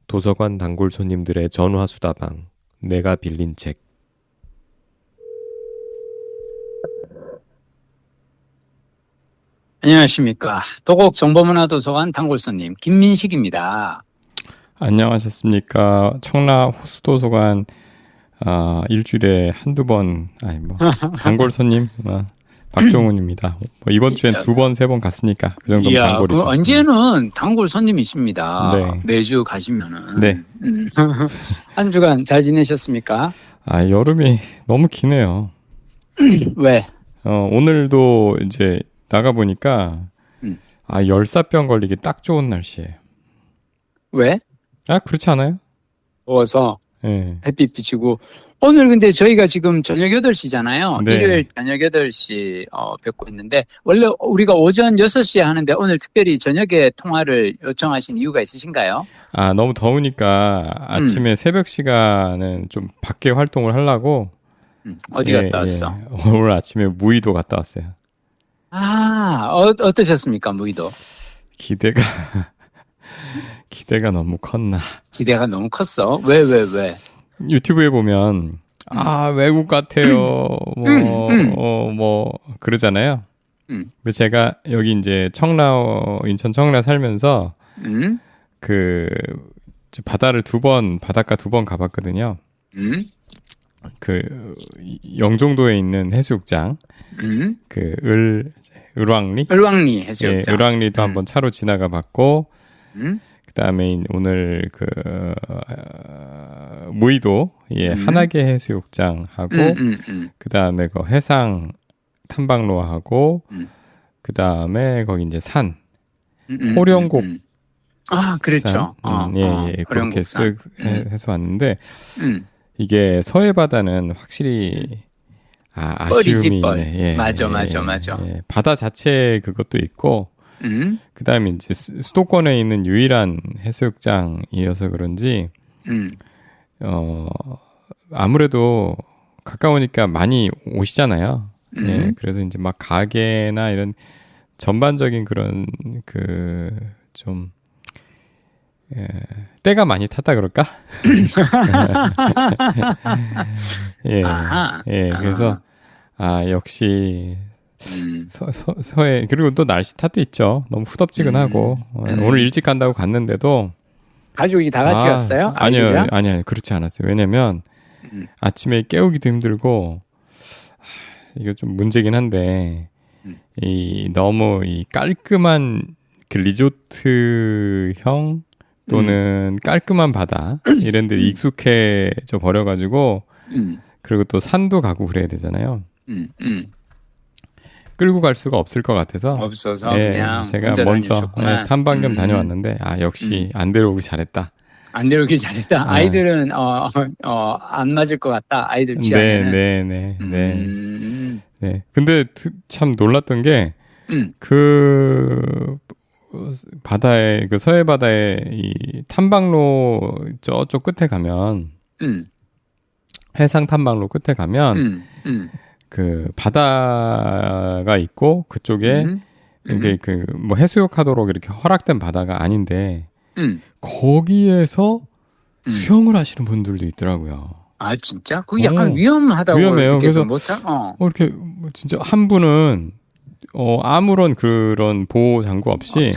도서관 단골 손님들의 전화수다방. 내가 빌린 책. 안녕하십니까. 도곡 정보문화도서관 단골 손님 김민식입니다. 안녕하셨습니까. 청라 호수도서관 일주일에 한두 번 단골 손님 박종훈입니다. 이번 주엔 2번, 3번 갔으니까 그 정도면 단골이죠. 언제는 단골 손님이십니다. 네. 매주 가시면은. 네. 한 주간 잘 지내셨습니까? 여름이 너무 기네요. 왜? 오늘도 이제 나가보니까 열사병 걸리기 딱 좋은 날씨예요. 왜? 그렇지 않아요? 더워서 네. 햇빛 비치고. 오늘 근데 저희가 지금 저녁 8시잖아요. 네. 일요일 저녁 8시 뵙고 있는데 원래 우리가 오전 6시에 하는데 오늘 특별히 저녁에 통화를 요청하신 이유가 있으신가요? 너무 더우니까 아침에 새벽 시간은 좀 밖에 활동을 하려고. 어디 갔다 왔어? 오늘 아침에 무의도 갔다 왔어요. 어떠셨습니까, 무의도? 기대가 너무 컸나. 기대가 너무 컸어? 왜? 유튜브에 보면 외국 같아요. 그러잖아요. 근데 제가 여기 이제 인천 청라 살면서 바닷가 2번 가봤거든요. 영종도에 있는 해수욕장, 을왕리 해수욕장. 을왕리도 한번 차로 지나가 봤고, 그다음에 오늘 무의도 한하계 해수욕장하고, 그다음에 해상 탐방로하고, 그다음에 거기 이제 산 호령곡. 그렇죠. 그렇게 쓱 해서 왔는데, 이게 서해 바다는 확실히 아쉬움이 있네. 맞아. 바다 자체 그것도 있고, 그다음에 이제 수도권에 있는 유일한 해수욕장이어서 그런지 아무래도 가까우니까 많이 오시잖아요. 그래서 이제 막 가게나 이런 전반적인 그런 좀 때가 많이 탔다 그럴까? 그래서 역시 서해. 그리고 또 날씨 탓도 있죠. 너무 후덥지근하고 오늘 일찍 간다고 갔는데도 가족이 다 같이 갔어요? 아니요, 그렇지 않았어요. 왜냐면 아침에 깨우기도 힘들고 이거 좀 문제긴 한데 너무 깔끔한 리조트형 또는 깔끔한 바다 이런 데 익숙해져 버려가지고 그리고 또 산도 가고 그래야 되잖아요. 끌고 갈 수가 없을 것 같아서 없어서 그냥 제가 먼저 탐방 겸 다녀왔는데 역시 안 데려오기 잘했다. 안 데려오기 잘했다. 아이들은 안 맞을 것 같다. 아이들 취향에는. 네. 근데 참 놀랐던 게 바다에 서해 바다에 이 탐방로 저쪽 끝에 가면 해상 탐방로 끝에 가면 바다가 있고 그쪽에 이게 해수욕 하도록 이렇게 허락된 바다가 아닌데 거기에서 수영을 하시는 분들도 있더라고요. 진짜? 그게 약간 위험하다고 위험해요. 그래서 이렇게 진짜 한 분은 아무런 그런 보호 장구 없이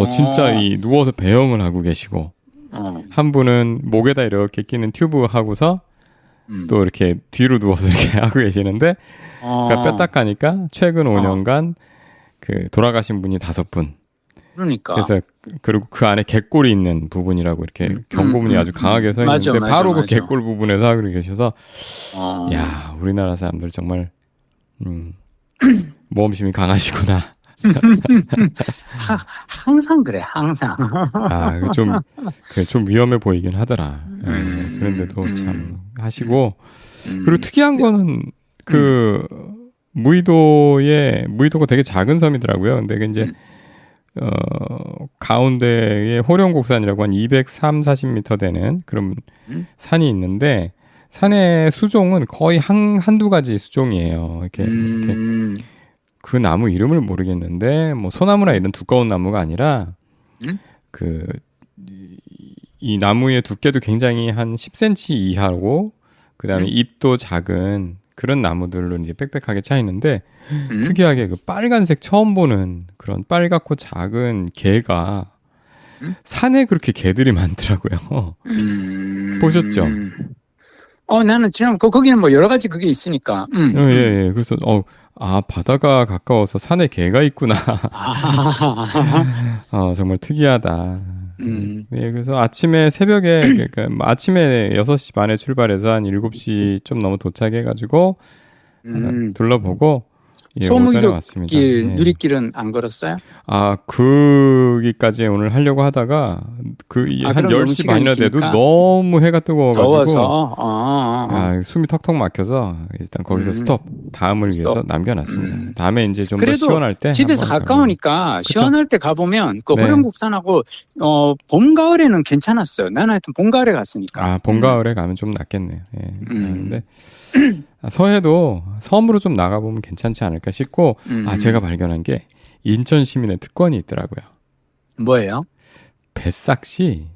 진짜 누워서 배영을 하고 계시고 한 분은 목에다 이렇게 끼는 튜브 하고서 또 이렇게 뒤로 누워서 이렇게 하고 계시는데 뼈딱 하니까 최근 5년간 돌아가신 분이 5분. 그러니까. 그래서 그리고 그 안에 갯골이 있는 부분이라고 이렇게 경고문이 아주 강하게 서 있는데 바로 그 갯골 부분에서 하고 계셔서 야, 우리나라 사람들 정말 모험심이 강하시구나. 항상 그래, 항상. 좀 위험해 보이긴 하더라. 그런데도 참 하시고. 그리고 특이한 거는 무의도가 되게 작은 섬이더라고요. 근데 이제 가운데에 호령곡산이라고 한 230-40m 되는 그런 산이 있는데 산의 수종은 거의 한두 가지 수종이에요. 이렇게 그 나무 이름을 모르겠는데 소나무나 이런 두꺼운 나무가 아니라 이 나무의 두께도 굉장히 한 10cm 이하고, 그 다음에 잎도 작은 그런 나무들로 이제 빽빽하게 차 있는데, 특이하게 그 빨간색 처음 보는 그런 빨갛고 작은 개가 산에 그렇게 개들이 많더라고요. 보셨죠? 나는 지금 거기는 뭐 여러 가지 그게 있으니까. 예. 그래서 바다가 가까워서 산에 개가 있구나. 정말 특이하다. 네, 그래서 아침에 새벽에, 그러니까 아침에 6시 반에 출발해서 한 7시 좀 넘어 도착해가지고, 둘러보고, 예, 오전에 왔습니다. 소무이도길, 예. 누리길은 안 걸었어요? 거기까지 오늘 하려고 하다가, 한 10시 반이나 돼도 너무 해가 뜨거워가지고, 더워서, 숨이 턱턱 막혀서, 일단 거기서 스톱, 다음을 위해서 남겨놨습니다. 다음에 이제 좀 더 시원할 때. 집에서 가까우니까, 시원할 때 가보면, 그 호령곡산하고, 봄, 가을에는 괜찮았어요. 나는 하여튼 봄, 가을에 갔으니까. 봄, 가을에 가면 좀 낫겠네요. 예. 근데, 서해도 섬으로 좀 나가보면 괜찮지 않을까 싶고, 제가 발견한 게 인천 시민의 특권이 있더라고요. 뭐예요? 뱃삭시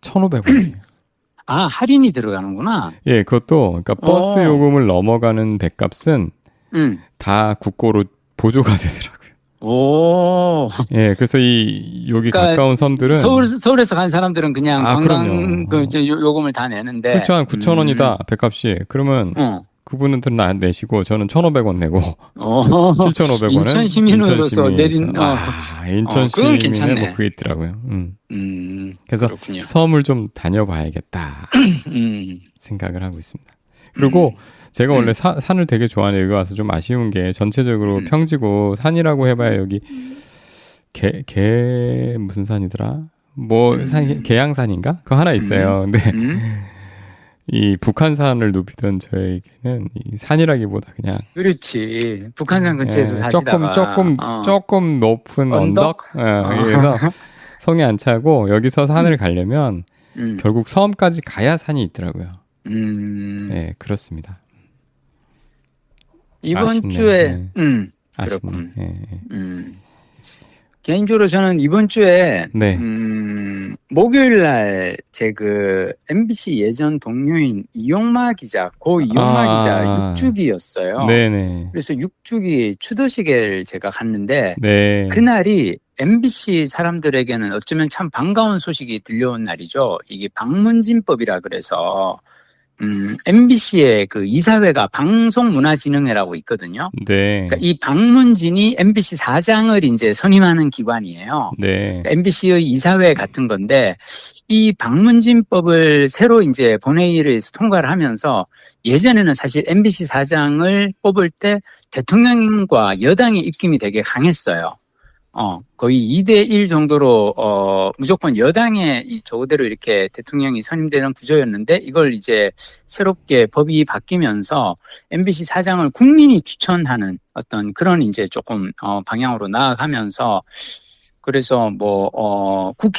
1,500원이에요. 할인이 들어가는구나. 예, 그것도, 그러니까 버스 요금을 넘어가는 배값은 다 국고로 보조가 되더라고요. 오. 예, 그래서 여기 그러니까 가까운 섬들은 서울에서 간 사람들은 그냥 관광 요금을 다 내는데. 그렇죠. 한 9,000원이다. 배값이. 그러면 그분들은 내시고 저는 1,500원 내고 7,500원은 인천 시민으로서 내린 인천 시민에 뭐 그게 있더라고요. 그래서 그렇군요. 섬을 좀 다녀봐야겠다 생각을 하고 있습니다. 그리고 제가 원래 산을 되게 좋아하는데 여기 와서 좀 아쉬운 게 전체적으로 평지고 산이라고 해봐야 여기 무슨 산이더라? 계양산인가? 그거 하나 있어요. 근데 이 북한산을 누비던 저에게는 이 산이라기보다 그냥 그렇지. 북한산 근처에서 사시다가 조금 높은 언덕? 그래서 성에 안 차고 여기서 산을 가려면 결국 섬까지 가야 산이 있더라고요. 네, 그렇습니다. 이번 아쉽네. 주에, 그렇군. 개인적으로 저는 이번 주에, 목요일 날, MBC 예전 동료인 이용마 기자, 이용마 기자 6주기였어요. 네네. 그래서 6주기 추도식을 제가 갔는데, 네. 그날이 MBC 사람들에게는 어쩌면 참 반가운 소식이 들려온 날이죠. 이게 방문진법이라 그래서, MBC의 그 이사회가 방송문화진흥회라고 있거든요. 네. 그러니까 이 방문진이 MBC 사장을 이제 선임하는 기관이에요. 네. 그러니까 MBC의 이사회 같은 건데 이 방문진법을 새로 이제 본회의를 통과를 하면서 예전에는 사실 MBC 사장을 뽑을 때 대통령과 여당의 입김이 되게 강했어요. 거의 2대1 정도로, 무조건 여당에 저그대로 이렇게 대통령이 선임되는 구조였는데, 이걸 이제 새롭게 법이 바뀌면서 MBC 사장을 국민이 추천하는 어떤 그런 이제 조금, 방향으로 나아가면서, 그래서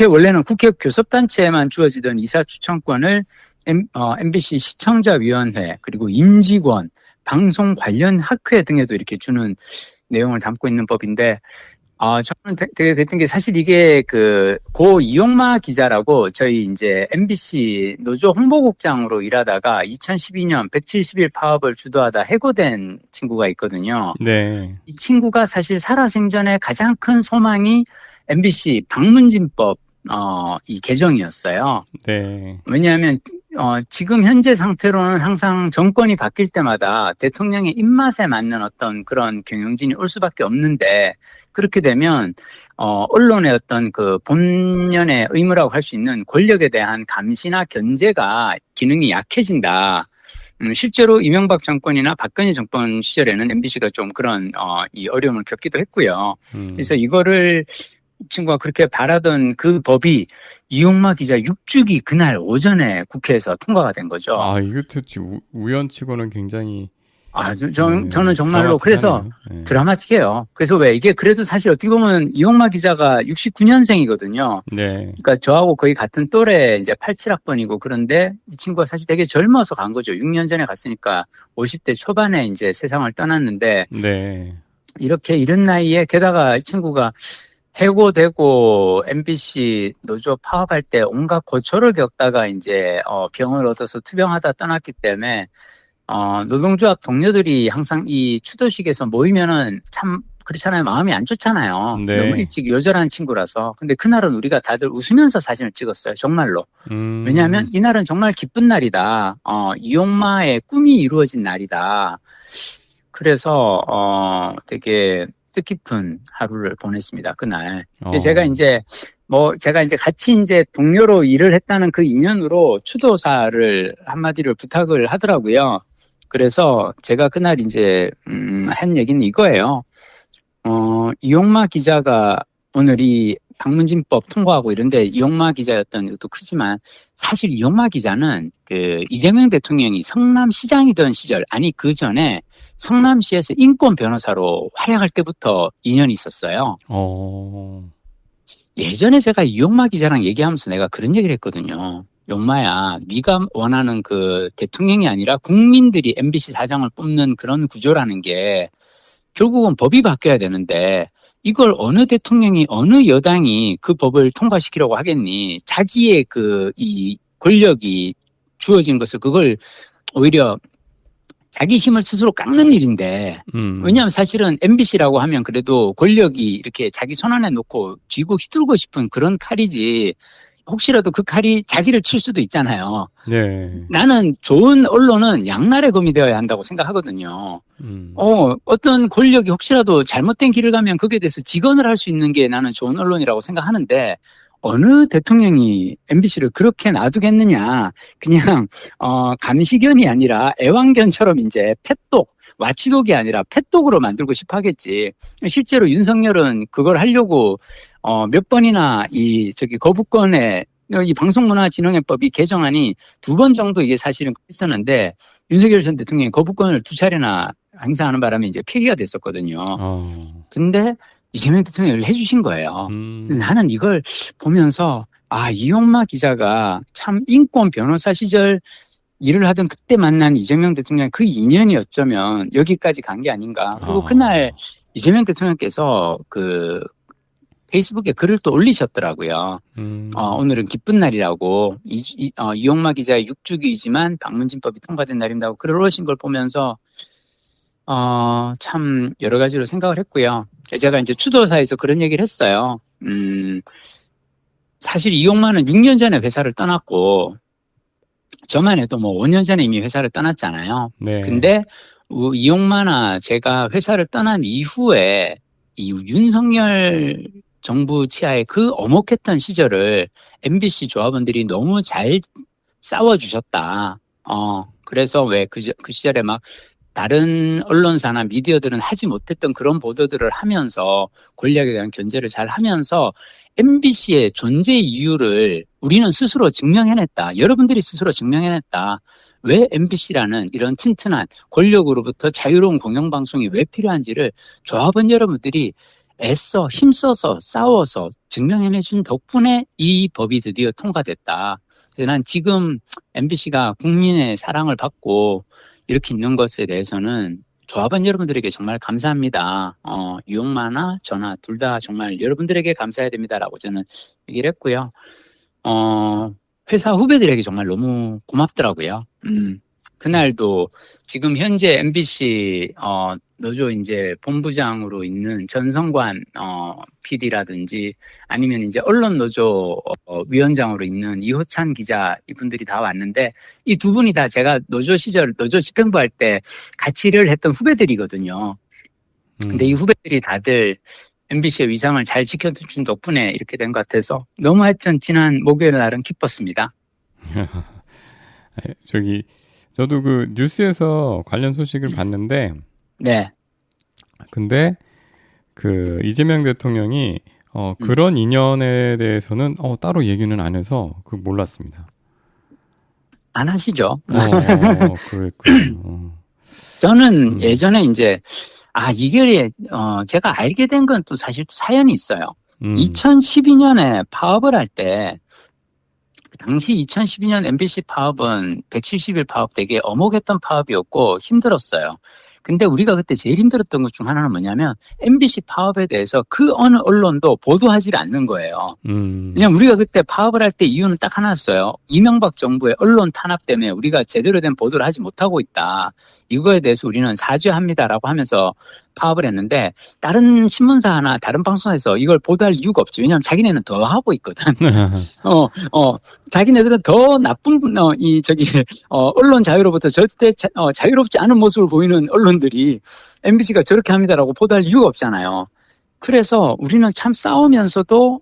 원래는 국회 교섭단체에만 주어지던 이사 추천권을 MBC 시청자위원회, 그리고 임직원, 방송 관련 학회 등에도 이렇게 주는 내용을 담고 있는 법인데, 저는 되게 그랬던 게 사실 이게 고 이용마 기자라고 저희 이제 MBC 노조 홍보국장으로 일하다가 2012년 170일 파업을 주도하다 해고된 친구가 있거든요. 네. 이 친구가 사실 살아생전에 가장 큰 소망이 MBC 방문진법 이 개정이었어요. 네. 왜냐하면 지금 현재 상태로는 항상 정권이 바뀔 때마다 대통령의 입맛에 맞는 어떤 그런 경영진이 올 수밖에 없는데 그렇게 되면 언론의 어떤 그 본연의 의무라고 할 수 있는 권력에 대한 감시나 견제가 기능이 약해진다. 실제로 이명박 정권이나 박근혜 정권 시절에는 MBC가 좀 그런 이 어려움을 겪기도 했고요. 그래서 이거를 이 친구가 그렇게 바라던 그 법이 이용마 기자 6주기 그날 오전에 국회에서 통과가 된 거죠. 이것도 우연치고는 굉장히. 저는 정말로 그래서 드라마틱해요. 그래서 이게 그래도 사실 어떻게 보면 이용마 기자가 69년생이거든요. 네. 그러니까 저하고 거의 같은 또래 이제 87학번이고 그런데 이 친구가 사실 되게 젊어서 간 거죠. 6년 전에 갔으니까 50대 초반에 이제 세상을 떠났는데. 네. 이렇게 이른 나이에 게다가 이 친구가 해고되고 MBC 노조 파업할 때 온갖 고초를 겪다가 이제 병을 얻어서 투병하다 떠났기 때문에 노동조합 동료들이 항상 이 추도식에서 모이면은 참 그렇잖아요. 마음이 안 좋잖아요. 네. 너무 일찍 요절한 친구라서. 근데 그날은 우리가 다들 웃으면서 사진을 찍었어요. 정말로. 왜냐하면 이날은 정말 기쁜 날이다. 이용마의 꿈이 이루어진 날이다. 그래서 되게 뜻깊은 하루를 보냈습니다. 그날. 제가 이제 같이 이제 동료로 일을 했다는 그 인연으로 추도사를 한마디를 부탁을 하더라고요. 그래서 제가 그날 이제 한 얘기는 이거예요. 이용마 기자가 오늘 이 방문진법 통과하고 이런데 이용마 기자였던 것도 크지만 사실 이용마 기자는 그 이재명 대통령이 성남시장이던 시절, 아니 그 전에 성남시에서 인권 변호사로 활약할 때부터 인연이 있었어요. 예전에 제가 이용마 기자랑 얘기하면서 내가 그런 얘기를 했거든요. 용마야, 네가 원하는 그 대통령이 아니라 국민들이 MBC 사장을 뽑는 그런 구조라는 게 결국은 법이 바뀌어야 되는데 이걸 어느 대통령이 어느 여당이 그 법을 통과시키려고 하겠니? 자기의 이 권력이 주어진 것을 그걸 오히려 자기 힘을 스스로 깎는 일인데 왜냐하면 사실은 MBC라고 하면 그래도 권력이 이렇게 자기 손 안에 놓고 쥐고 휘둘고 싶은 그런 칼이지 혹시라도 그 칼이 자기를 칠 수도 있잖아요. 네. 나는 좋은 언론은 양날의 검이 되어야 한다고 생각하거든요. 어떤 권력이 혹시라도 잘못된 길을 가면 거기에 대해서 직언을 할 수 있는 게 나는 좋은 언론이라고 생각하는데 어느 대통령이 MBC를 그렇게 놔두겠느냐. 그냥 감시견이 아니라 애완견처럼 이제 펫독, 와치독이 아니라 펫독으로 만들고 싶어 하겠지. 실제로 윤석열은 그걸 하려고 몇 번이나 거부권에 이 방송문화진흥회법이 개정안이 2번 정도 이게 사실은 있었는데 윤석열 전 대통령이 거부권을 2차례나 행사하는 바람에 이제 폐기가 됐었거든요. 근데 이재명 대통령이 해주신 거예요. 나는 이걸 보면서 이용마 기자가 참 인권 변호사 시절 일을 하던 그때 만난 이재명 대통령 그 인연이 어쩌면 여기까지 간 게 아닌가. 그리고 그날 이재명 대통령께서 그 페이스북에 글을 또 올리셨더라고요. 오늘은 기쁜 날이라고 이용마 기자의 6주기이지만 방문진법이 통과된 날입니다. 글을 올리신 걸 보면서 참 여러 가지로 생각을 했고요. 제가 이제 추도사에서 그런 얘기를 했어요. 사실 이용마는 6년 전에 회사를 떠났고 저만 해도 뭐 5년 전에 이미 회사를 떠났잖아요. 네. 근데 이용마나 제가 회사를 떠난 이후에 이 윤석열 정부 치하에 그 엄혹했던 시절을 MBC 조합원들이 너무 잘 싸워주셨다. 그래서 왜 그 시절에 막 다른 언론사나 미디어들은 하지 못했던 그런 보도들을 하면서 권력에 대한 견제를 잘 하면서 MBC의 존재 이유를 우리는 스스로 증명해냈다. 여러분들이 스스로 증명해냈다. 왜 MBC라는 이런 튼튼한 권력으로부터 자유로운 공영방송이 왜 필요한지를 조합원 여러분들이 애써 힘써서 싸워서 증명해내준 덕분에 이 법이 드디어 통과됐다. 난 지금 MBC가 국민의 사랑을 받고 이렇게 있는 것에 대해서는 조합원 여러분들에게 정말 감사합니다. 이용마나 저나 둘 다 정말 여러분들에게 감사해야 됩니다라고 저는 얘기를 했고요. 회사 후배들에게 정말 너무 고맙더라고요. 그날도 지금 현재 MBC 노조 이제 본부장으로 있는 전성관 PD라든지 아니면 이제 언론 노조 위원장으로 있는 이호찬 기자 이분들이 다 왔는데 이 두 분이 다 제가 노조 시절 노조 집행부 할 때 같이 일을 했던 후배들이거든요. 근데 이 후배들이 다들 MBC의 위상을 잘 지켜준 덕분에 이렇게 된 것 같아서 너무 하여튼 지난 목요일 날은 기뻤습니다. 저도 그 뉴스에서 관련 소식을 봤는데, 네. 근데 그 이재명 대통령이 그런 인연에 대해서는 따로 얘기는 안 해서 몰랐습니다. 안 하시죠? 그랬군요. 저는 예전에 이제 이게 제가 알게 된 건 또 사실 또 사연이 있어요. 2012년에 파업을 할 때 당시 2012년 MBC 파업은 170일 파업 되게 엄혹했던 파업이었고 힘들었어요. 근데 우리가 그때 제일 힘들었던 것 중 하나는 뭐냐면 MBC 파업에 대해서 그 어느 언론도 보도하지 않는 거예요. 왜냐면 우리가 그때 파업을 할 때 이유는 딱 하나였어요. 이명박 정부의 언론 탄압 때문에 우리가 제대로 된 보도를 하지 못하고 있다. 이거에 대해서 우리는 사죄합니다라고 하면서 파업을 했는데 다른 신문사나 다른 방송에서 이걸 보도할 이유가 없지. 왜냐하면 자기네는 더 하고 있거든. 자기네들은 더 나쁜 언론 자유로부터 절대 자유롭지 않은 모습을 보이는 언론들이 MBC가 저렇게 합니다라고 보도할 이유가 없잖아요. 그래서 우리는 참 싸우면서도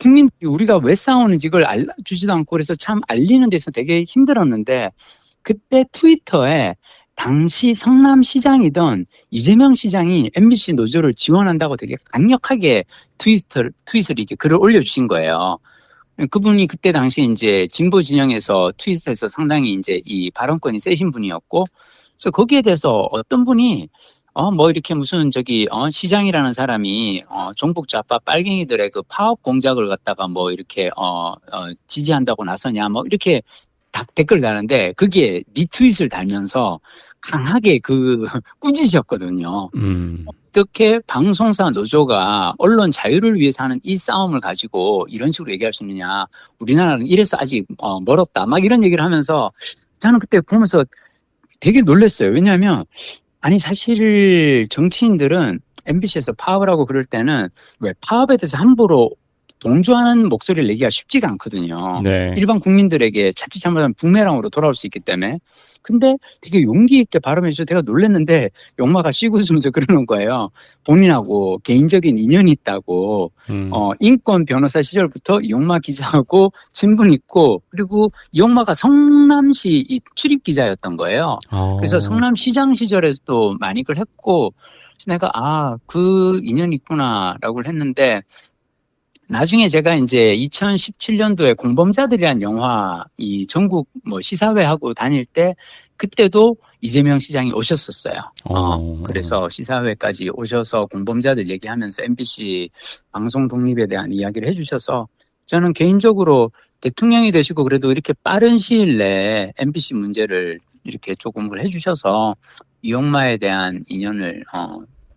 국민들이 우리가 왜 싸우는지 이걸 알려주지도 않고 그래서 참 알리는 데서 되게 힘들었는데 그때 트위터에 당시 성남시장이던 이재명 시장이 MBC 노조를 지원한다고 되게 강력하게 트윗을 이렇게 글을 올려주신 거예요. 그분이 그때 당시 이제 진보 진영에서 트윗에서 상당히 이제 이 발언권이 세신 분이었고, 그래서 거기에 대해서 어떤 분이 이렇게 무슨 시장이라는 사람이 종북 좌파 빨갱이들의 그 파업 공작을 갖다가 이렇게 지지한다고 나서냐 이렇게 댓글을 다는데 그게 리트윗을 달면서 강하게 꾸짖으셨거든요. 어떻게 방송사 노조가 언론 자유를 위해서 하는 이 싸움을 가지고 이런 식으로 얘기할 수 있느냐. 우리나라는 이래서 아직 멀었다. 막 이런 얘기를 하면서 저는 그때 보면서 되게 놀랐어요. 왜냐하면 사실 정치인들은 MBC에서 파업을 하고 그럴 때는 왜 파업에 대해서 함부로 동조하는 목소리를 내기가 쉽지가 않거든요. 네. 일반 국민들에게 자칫 잘못하면 부메랑으로 돌아올 수 있기 때문에. 근데 되게 용기 있게 발언해서 제가 놀랐는데 용마가 쉬고 웃으면서 그러는 거예요. 본인하고 개인적인 인연이 있다고. 인권 변호사 시절부터 용마 기자하고 친분 있고 그리고 용마가 성남시 출입 기자였던 거예요. 그래서 성남시장 시절에도 많이 그걸 했고 그래서 내가 그 인연이 있구나라고 했는데 나중에 제가 이제 2017년도에 공범자들이란 영화 이 전국 시사회 하고 다닐 때 그때도 이재명 시장이 오셨었어요. 그래서 시사회까지 오셔서 공범자들 얘기하면서 MBC 방송 독립에 대한 이야기를 해주셔서 저는 개인적으로 대통령이 되시고 그래도 이렇게 빠른 시일 내에 MBC 문제를 이렇게 조금 해주셔서 이용마에 대한 인연을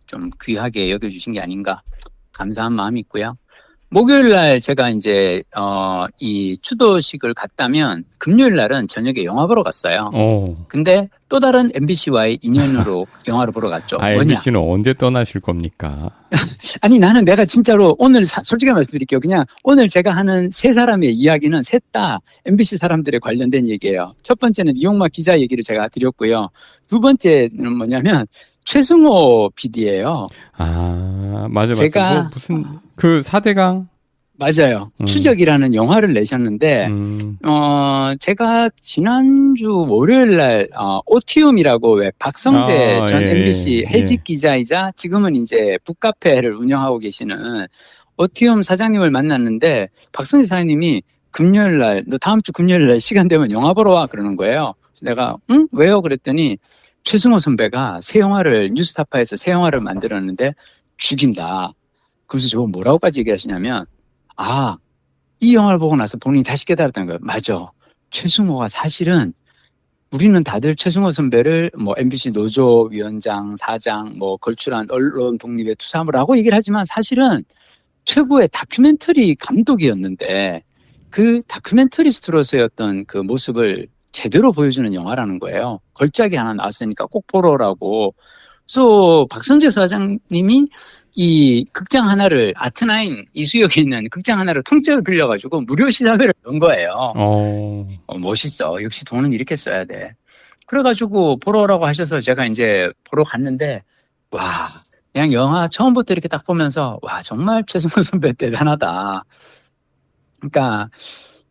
좀 귀하게 여겨주신 게 아닌가 감사한 마음이 있고요. 목요일 날 제가 이제 이 추도식을 갔다면 금요일 날은 저녁에 영화 보러 갔어요. 근데 또 다른 MBC와의 인연으로 영화를 보러 갔죠. 뭐냐? MBC는 언제 떠나실 겁니까? 나는 내가 진짜로 오늘 솔직히 말씀드릴게요. 그냥 오늘 제가 하는 세 사람의 이야기는 셋 다 MBC 사람들에 관련된 얘기예요. 첫 번째는 이용마 기자 얘기를 제가 드렸고요. 두 번째는 뭐냐면 최승호 PD예요. 맞아. 제가 무슨 그 4대강 맞아요. 추적이라는 영화를 내셨는데 제가 지난주 월요일 날 오티움이라고 왜 박성재 전 MBC 해직 기자이자 지금은 이제 북카페를 운영하고 계시는 오티움 사장님을 만났는데 박성재 사장님이 금요일 날 너 다음 주 금요일 날 시간 되면 영화 보러 와 그러는 거예요. 내가 왜요? 그랬더니 최승호 선배가 뉴스타파에서 새 영화를 만들었는데 죽인다. 그래서 저거 뭐라고까지 얘기하시냐면 이 영화를 보고 나서 본인이 다시 깨달았다는 거예요. 맞아. 최승호가 사실은 우리는 다들 최승호 선배를 MBC 노조위원장, 사장, 걸출한 언론 독립의 투사무라고 얘기를 하지만 사실은 최고의 다큐멘터리 감독이었는데 그 다큐멘터리스트로서의 어떤 그 모습을 제대로 보여주는 영화라는 거예요. 걸작이 하나 나왔으니까 꼭 보러라고. 그래서 박성재 사장님이 이 극장 하나를 아트나인 이수역에 있는 극장 하나를 통째로 빌려가지고 무료 시사회를 연 거예요. 멋있어. 역시 돈은 이렇게 써야 돼. 그래가지고 보러 오라고 하셔서 제가 이제 보러 갔는데 그냥 영화 처음부터 이렇게 딱 보면서 정말 최승호 선배 대단하다. 그러니까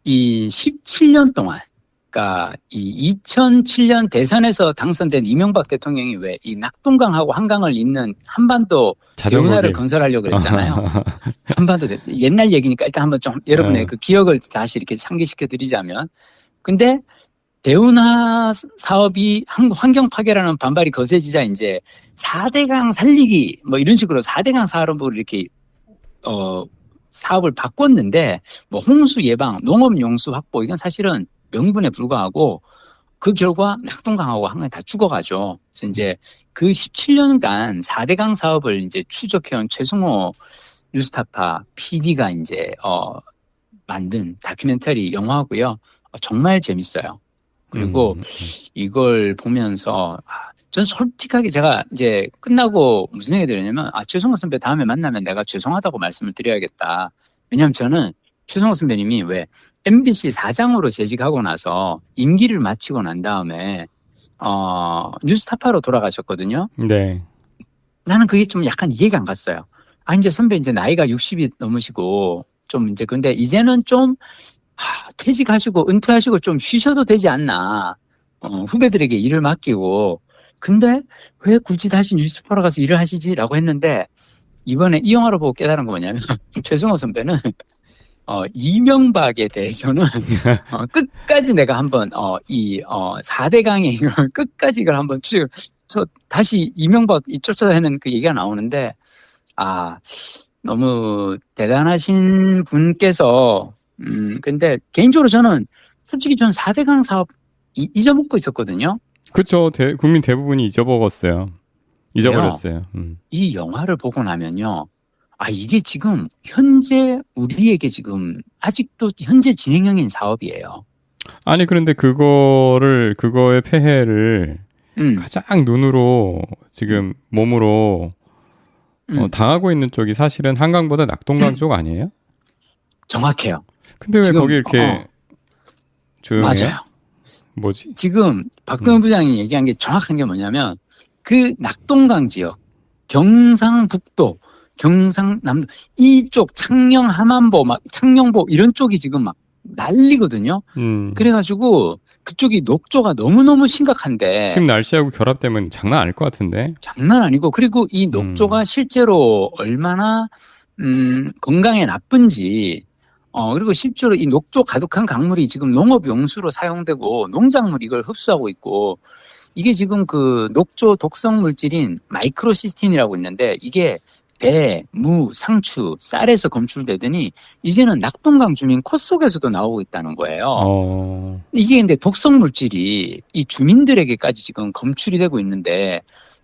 이 17년 동안 그러니까 이 2007년 대선에서 당선된 이명박 대통령이 왜 이 낙동강하고 한강을 잇는 한반도 대운하를 건설하려고 그랬잖아요. 한반도 옛날 얘기니까 일단 한번 좀 여러분의 그 기억을 다시 이렇게 상기시켜 드리자면, 근데 대운하 사업이 환경 파괴라는 반발이 거세지자 이제 4대강 살리기 이런 식으로 4대강 사업으로 이렇게 사업을 바꿨는데 홍수 예방, 농업 용수 확보 이건 사실은 명분에 불과하고 그 결과 낙동강하고 한강이 다 죽어가죠. 그래서 이제 그 17년간 4대강 사업을 이제 추적해온 최승호 뉴스타파 PD가 이제, 만든 다큐멘터리 영화고요. 정말 재밌어요. 그리고 이걸 보면서, 전 솔직하게 제가 이제 끝나고 무슨 생각이 들었냐면, 최승호 선배 다음에 만나면 내가 죄송하다고 말씀을 드려야겠다. 왜냐하면 저는 최승호 선배님이 왜 MBC 사장으로 재직하고 나서 임기를 마치고 난 다음에 뉴스타파로 돌아가셨거든요. 네. 나는 그게 좀 약간 이해가 안 갔어요. 이제 선배 이제 나이가 60이 넘으시고 좀 이제 근데 이제는 좀 퇴직하시고 은퇴하시고 좀 쉬셔도 되지 않나. 후배들에게 일을 맡기고. 근데 왜 굳이 다시 뉴스타파로 가서 일을 하시지라고 했는데 이번에 이 영화를 보고 깨달은 거 뭐냐면 최승호 선배는 이명박에 대해서는 끝까지 내가 한번 이 4대강의 이걸 끝까지 이걸 한번 다시 이명박 쫓아다니는 그 얘기가 나오는데 너무 대단하신 분께서 근데 개인적으로 저는 솔직히 전 4대강 사업 잊어먹고 있었거든요. 그렇죠. 국민 대부분이 잊어버렸어요. 이 영화를 보고 나면요. 이게 지금 현재 우리에게 지금 아직도 현재 진행형인 사업이에요. 아니 그런데 그거의 폐해를 가장 눈으로 지금 몸으로 당하고 있는 쪽이 사실은 한강보다 낙동강 쪽 아니에요? 정확해요. 근데 왜 지금, 거기 이렇게 조용해요? 맞아요. 뭐지? 지금 박근혜 부장이 얘기한 게 정확한 게 뭐냐면 그 낙동강 지역, 경상북도, 경상남도 이쪽 창녕 함안보 막 창녕보 이런 쪽이 지금 막 난리거든요. 그래가지고 그쪽이 녹조가 너무너무 심각한데 지금 날씨하고 결합되면 장난 아닐 것 같은데. 장난 아니고 그리고 이 녹조가 실제로 얼마나 건강에 나쁜지 그리고 실제로 이 녹조 가득한 강물이 지금 농업 용수로 사용되고 농작물이 이걸 흡수하고 있고 이게 지금 그 녹조 독성 물질인 마이크로시스틴이라고 있는데 이게 배, 무, 상추, 쌀에서 검출되더니 이제는 낙동강 주민 코 속에서도 나오고 있다는 거예요. 이게 근데 독성 물질이 이 주민들에게까지 지금 검출이 되고 있는데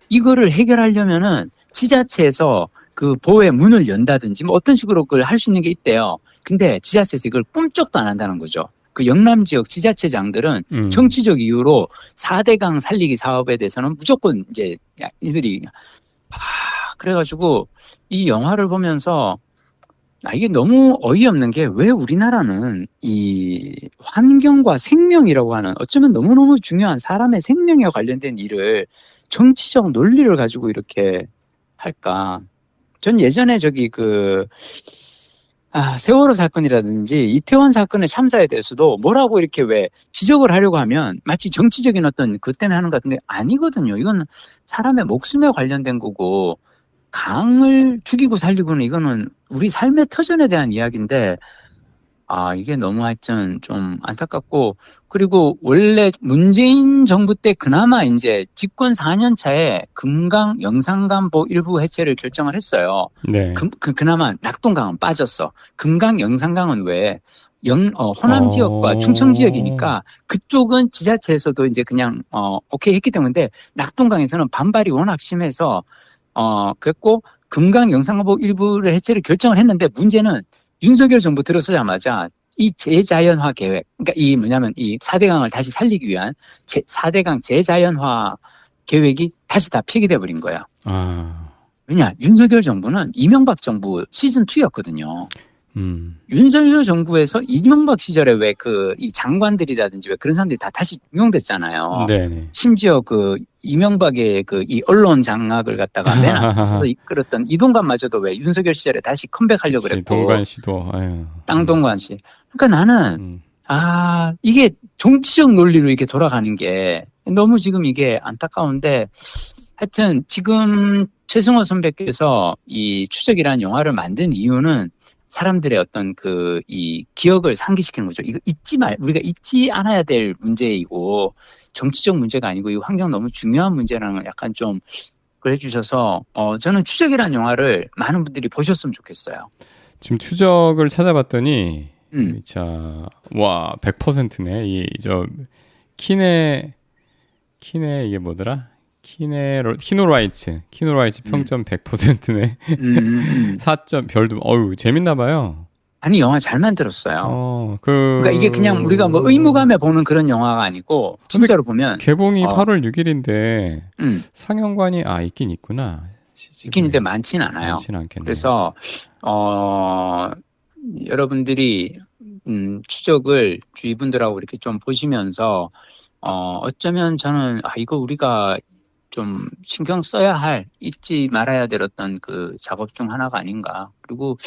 이거를 해결하려면은 지자체에서 그 보호의 문을 연다든지 뭐 어떤 식으로 그걸 할 수 있는 게 있대요. 근데 지자체에서 이걸 꿈쩍도 안 한다는 거죠. 그 영남 지역 지자체장들은 정치적 이유로 4대강 살리기 사업에 대해서는 무조건 이제 이들이 그래가지고 이 영화를 보면서 이게 너무 어이없는 게 왜 우리나라는 이 환경과 생명이라고 하는 어쩌면 너무너무 중요한 사람의 생명에 관련된 일을 정치적 논리를 가지고 이렇게 할까. 전 예전에 세월호 사건이라든지 이태원 사건의 참사에 대해서도 뭐라고 이렇게 왜 지적을 하려고 하면 마치 정치적인 어떤 그 때문에 하는 것 같은데 아니거든요. 이건 사람의 목숨에 관련된 거고 강을 죽이고 살리고는 이거는 우리 삶의 터전에 대한 이야기인데 이게 너무 하여튼 좀 안타깝고 그리고 원래 문재인 정부 때 그나마 이제 집권 4년 차에 금강 영산강보 일부 해체를 결정을 했어요. 네. 그나마 낙동강은 빠졌어. 금강 영산강은 왜 호남 지역과 충청 지역이니까 그쪽은 지자체에서도 이제 그냥 오케이 했기 때문에 낙동강에서는 반발이 워낙 심해서 그랬고 금강 영산강보 일부를 해체를 결정을 했는데 문제는 윤석열 정부 들어서자마자 이 재자연화 계획, 그러니까 이 뭐냐면 이 4대강을 다시 살리기 위한 4대강 재자연화 계획이 다시 다 폐기돼 버린 거예요. 왜냐? 윤석열 정부는 이명박 정부 시즌 2였거든요. 윤석열 정부에서 이명박 시절에 왜 이 장관들이라든지 왜 그런 사람들이 다 다시 임용됐잖아요. 네네. 심지어 이명박의 이 언론 장악을 갖다가 맨 앞서서 이끌었던 이동관마저도 왜 윤석열 시절에 다시 컴백하려고 그랬고. 동관 씨도. 땅동관 씨. 그러니까 나는 이게 정치적 논리로 이렇게 돌아가는 게 너무 지금 이게 안타까운데 하여튼 지금 최승호 선배께서 이 추적이라는 영화를 만든 이유는 사람들의 어떤 이 기억을 상기시키는 거죠. 이거 우리가 잊지 않아야 될 문제이고 정치적 문제가 아니고 이 환경 너무 중요한 문제라는 걸 약간 좀 그래 주셔서 저는 추적이라는 영화를 많은 분들이 보셨으면 좋겠어요. 지금 추적을 찾아봤더니 와 100%네. 이게 뭐더라? 키노라이츠 평점 100%네. 4점 별도 재밌나 봐요. 아니 영화 잘 만들었어요. 그러니까 이게 그냥 우리가 뭐 의무감에 보는 그런 영화가 아니고 진짜로 보면 개봉이 8월 6일인데 상영관이 있긴 있구나. 있긴 있는데 많지는 않아요. 많지는 않겠네. 그래서 여러분들이 추적을 주위 분들하고 이렇게 좀 보시면서 어쩌면 저는 이거 우리가 좀 신경 써야 할, 잊지 말아야 될 어떤 그 작업 중 하나가 아닌가. 그리고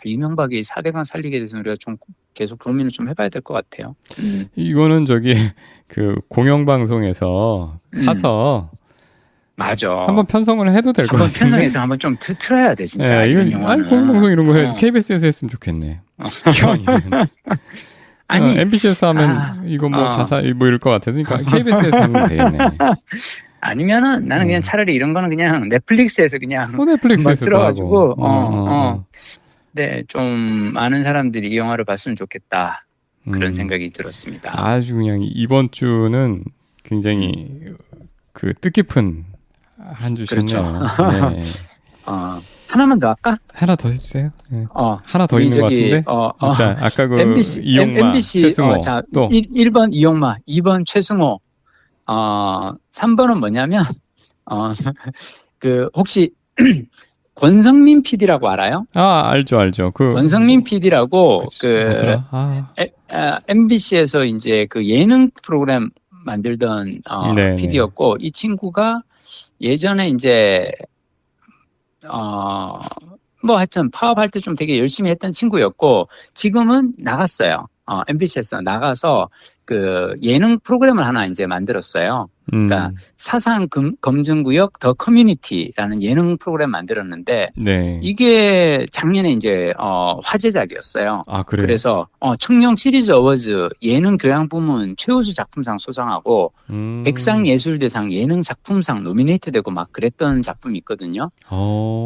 이명박이 4대강 살리게 돼서 우리가 좀 계속 고민을 좀 해봐야 될 것 같아요. 이거는 그 공영방송에서 사서 맞아. 한번 편성을 해도 될 것 같은데. 한번 편성해서 한번 좀 틀어야 돼 진짜. 이건 공영방송 이런 거 해야지. KBS에서 했으면 좋겠네. 아니 MBC에서 하면 이거 뭐 자살 뭐 이럴 것 같아서 그러니까 KBS에서 하면 되겠네. 아니면은 나는 그냥 차라리 이런 거는 그냥 넷플릭스에서 그냥 넷플릭스에서 들어가지고 네, 좀 많은 사람들이 이 영화를 봤으면 좋겠다 그런 생각이 들었습니다. 아주 그냥 이번 주는 굉장히 그 뜻깊은 한 주시네요. 그렇죠. 네. 하나만 더 할까? 하나 더 해주세요. 네. 하나 더 있는 것 같은데. 자, 아까 그 이용마, 최승호. 자, 또 1번 이용마, 2번 최승호. 3번은 뭐냐면 그 혹시 권성민 PD라고 알아요? 알죠. 권성민 PD라고 MBC에서 이제 그 예능 프로그램 만들던 PD였고 이 친구가 예전에 이제 뭐 하여튼 파업할 때 좀 되게 열심히 했던 친구였고 지금은 나갔어요. MBC에서 나가서 그 예능 프로그램을 하나 이제 만들었어요. 그러니까 사상 검증구역 더 커뮤니티라는 예능 프로그램 만들었는데 이게 작년에 이제 화제작이었어요. 그래요? 그래서 청룡 시리즈 어워즈 예능 교양 부문 최우수 작품상 수상하고 백상예술대상 예능 작품상 노미네이트되고 막 그랬던 작품이 있거든요.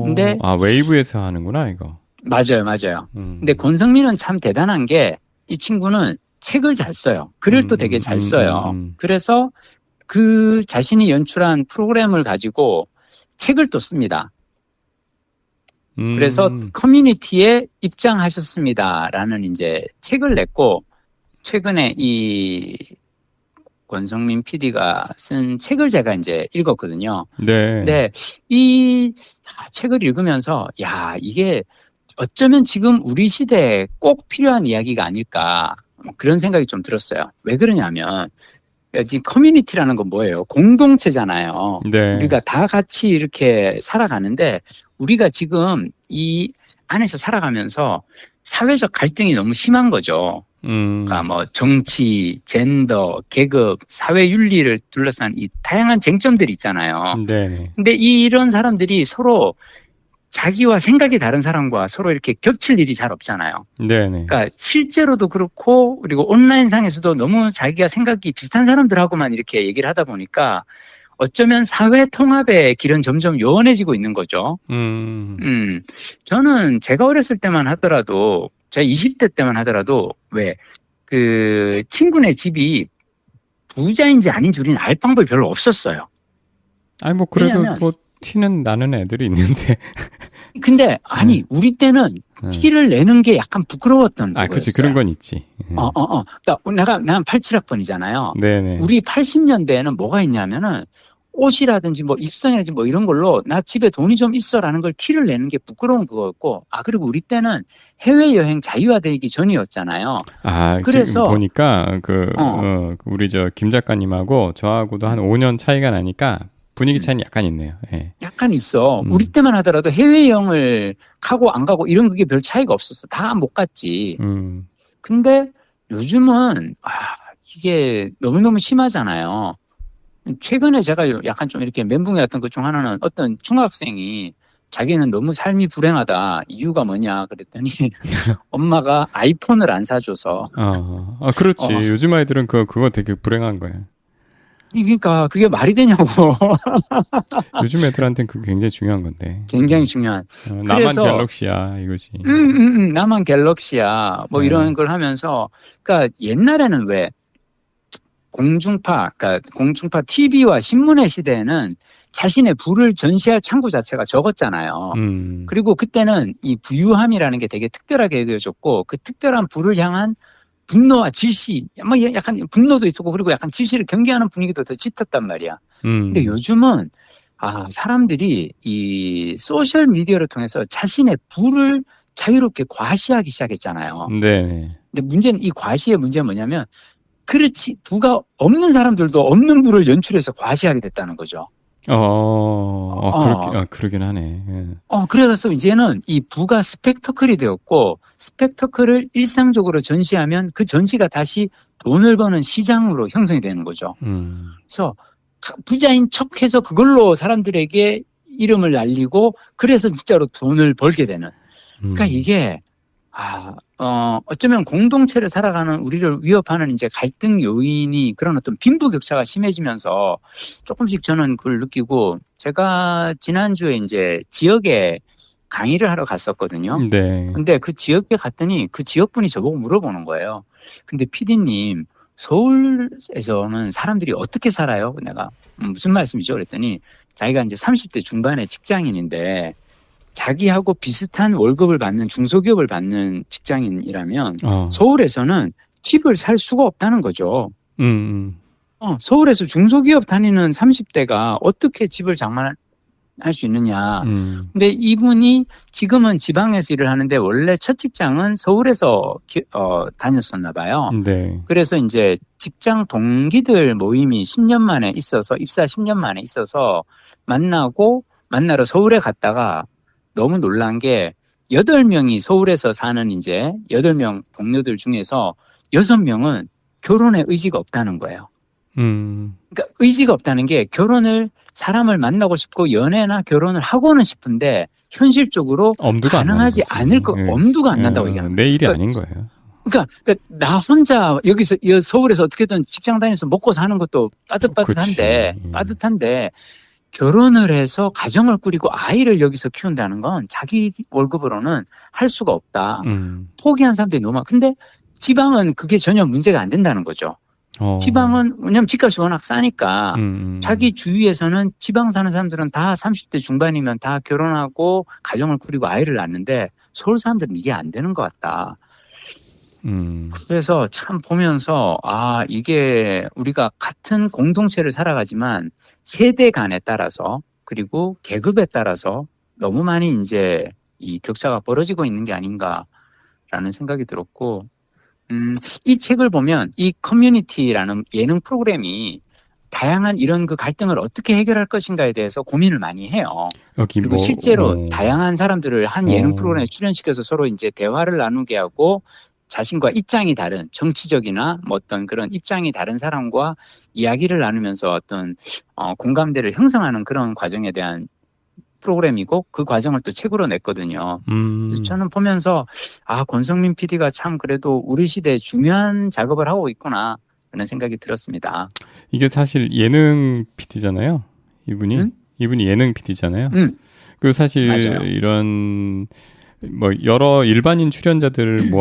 근데 웨이브에서 하는구나 이거. 맞아요. 근데 권성민은 참 대단한 게 이 친구는 책을 잘 써요. 글을 또 되게 잘 써요. 그래서 그 자신이 연출한 프로그램을 가지고 책을 또 씁니다. 그래서 커뮤니티에 입장하셨습니다라는 이제 책을 냈고 최근에 이 권성민 PD가 쓴 책을 제가 이제 읽었거든요. 근데 이 책을 읽으면서 이게 어쩌면 지금 우리 시대에 꼭 필요한 이야기가 아닐까 그런 생각이 좀 들었어요. 왜 그러냐면 지금 커뮤니티라는 건 뭐예요? 공동체잖아요. 우리가 다 같이 이렇게 살아가는데 우리가 지금 이 안에서 살아가면서 사회적 갈등이 너무 심한 거죠. 그러니까 뭐 정치, 젠더, 계급, 사회 윤리를 둘러싼 이 다양한 쟁점들이 있잖아요. 근데 이런 사람들이 서로 자기와 생각이 다른 사람과 서로 이렇게 겹칠 일이 잘 없잖아요. 그러니까 실제로도 그렇고 그리고 온라인상에서도 너무 자기가 생각이 비슷한 사람들하고만 이렇게 얘기를 하다 보니까 어쩌면 사회 통합의 길은 점점 요원해지고 있는 거죠. 저는 제가 어렸을 때만 하더라도 제가 20대 때만 하더라도 그 친구네 집이 부자인지 아닌지 우리는 알 방법이 별로 없었어요. 뭐 그래도 뭐 티는 나는 애들이 있는데. 근데 우리 때는 티를 내는 게 약간 부끄러웠던 거였어요. 그렇지. 그런 건 있지. 그러니까 난 87학번이잖아요. 네네. 우리 80년대에는 뭐가 있냐면은 옷이라든지 뭐 입성이라든지 뭐 이런 걸로 나 집에 돈이 좀 있어라는 걸 티를 내는 게 부끄러운 그거였고 그리고 우리 때는 해외여행 자유화되기 전이었잖아요. 그래서 지금 보니까 우리 김 작가님하고 저하고도 한 5년 차이가 나니까 분위기 차이는 약간 있네요. 약간 있어. 우리 때만 하더라도 해외여행을 가고 안 가고 이런 그게 별 차이가 없었어. 다 못 갔지. 근데 요즘은 이게 너무너무 심하잖아요. 최근에 제가 약간 좀 이렇게 멘붕이 왔던 것 중 하나는 어떤 중학생이 자기는 너무 삶이 불행하다. 이유가 뭐냐 그랬더니 엄마가 아이폰을 안 사줘서. 그렇지. 요즘 아이들은 그거 되게 불행한 거예요. 그러니까 그게 말이 되냐고. 요즘 애들한테는 그게 굉장히 중요한 건데. 굉장히 중요한. 나만 갤럭시야 이거지. 나만 갤럭시야. 뭐 이런 걸 하면서. 그러니까 옛날에는 그러니까 공중파 TV와 신문의 시대에는 자신의 부를 전시할 창구 자체가 적었잖아요. 그리고 그때는 이 부유함이라는 게 되게 특별하게 여겨졌고 그 특별한 부를 향한 분노와 질시, 뭐 약간 분노도 있었고 그리고 약간 질시를 경계하는 분위기도 더 짙었단 말이야. 근데 요즘은 사람들이 이 소셜 미디어를 통해서 자신의 부를 자유롭게 과시하기 시작했잖아요. 네. 근데 문제는 이 과시의 문제는 뭐냐면 그렇지 부가 없는 사람들도 없는 부를 연출해서 과시하게 됐다는 거죠. 그러긴 하네. 예. 그래서 이제는 이 부가 스펙터클이 되었고 스펙터클을 일상적으로 전시하면 그 전시가 다시 돈을 버는 시장으로 형성이 되는 거죠. 그래서 부자인 척해서 그걸로 사람들에게 이름을 날리고 그래서 진짜로 돈을 벌게 되는. 그러니까 이게 어쩌면 공동체를 살아가는 우리를 위협하는 이제 갈등 요인이 그런 어떤 빈부격차가 심해지면서 조금씩 저는 그걸 느끼고 제가 지난주에 이제 지역에 강의를 하러 갔었거든요. 네. 근데 그 지역에 갔더니 그 지역분이 저보고 물어보는 거예요. 근데 PD님, 서울에서는 사람들이 어떻게 살아요? 내가 무슨 말씀이죠? 그랬더니 자기가 이제 30대 중반의 직장인인데 자기하고 비슷한 월급을 받는 중소기업을 받는 직장인이라면 서울에서는 집을 살 수가 없다는 거죠. 서울에서 중소기업 다니는 30대가 어떻게 집을 장만할 수 있느냐. 근데 이분이 지금은 지방에서 일을 하는데 원래 첫 직장은 서울에서 다녔었나 봐요. 네. 그래서 이제 직장 동기들 모임이 10년 만에 있어서 입사 10년 만에 있어서 만나러 서울에 갔다가 너무 놀란 게 8명이 서울에서 사는 이제 8명 동료들 중에서 6명은 결혼에 의지가 없다는 거예요. 그러니까 의지가 없다는 게 사람을 만나고 싶고 연애나 결혼을 하고는 싶은데 현실적으로 가능하지 않을 엄두가 안 난다고 얘기하는 거예요. 내 일이 아닌 거예요. 그러니까 나 혼자 여기서 서울에서 어떻게든 직장 다니면서 먹고 사는 것도 빠듯한데 결혼을 해서 가정을 꾸리고 아이를 여기서 키운다는 건 자기 월급으로는 할 수가 없다. 포기한 사람들이 너무 많아. 근데 지방은 그게 전혀 문제가 안 된다는 거죠. 지방은 왜냐하면 집값이 워낙 싸니까 자기 주위에서는 지방 사는 사람들은 다 30대 중반이면 다 결혼하고 가정을 꾸리고 아이를 낳는데 서울 사람들은 이게 안 되는 것 같다. 그래서 참 보면서 이게 우리가 같은 공동체를 살아가지만 세대 간에 따라서 그리고 계급에 따라서 너무 많이 이제 이 격차가 벌어지고 있는 게 아닌가라는 생각이 들었고 이 책을 보면 이 커뮤니티라는 예능 프로그램이 다양한 이런 그 갈등을 어떻게 해결할 것인가에 대해서 고민을 많이 해요. 그리고 실제로 다양한 사람들을 한 예능 프로그램에 출연시켜서 서로 이제 대화를 나누게 하고 자신과 입장이 다른 정치적이나 뭐 어떤 그런 입장이 다른 사람과 이야기를 나누면서 어떤 공감대를 형성하는 그런 과정에 대한 프로그램이고 그 과정을 또 책으로 냈거든요. 그래서 저는 보면서 권성민 PD가 참 그래도 우리 시대에 중요한 작업을 하고 있구나 라는 생각이 들었습니다. 이게 사실 예능 PD잖아요. 이분이 예능 PD잖아요. 그리고 사실 맞아요. 이런 여러 일반인 출연자들을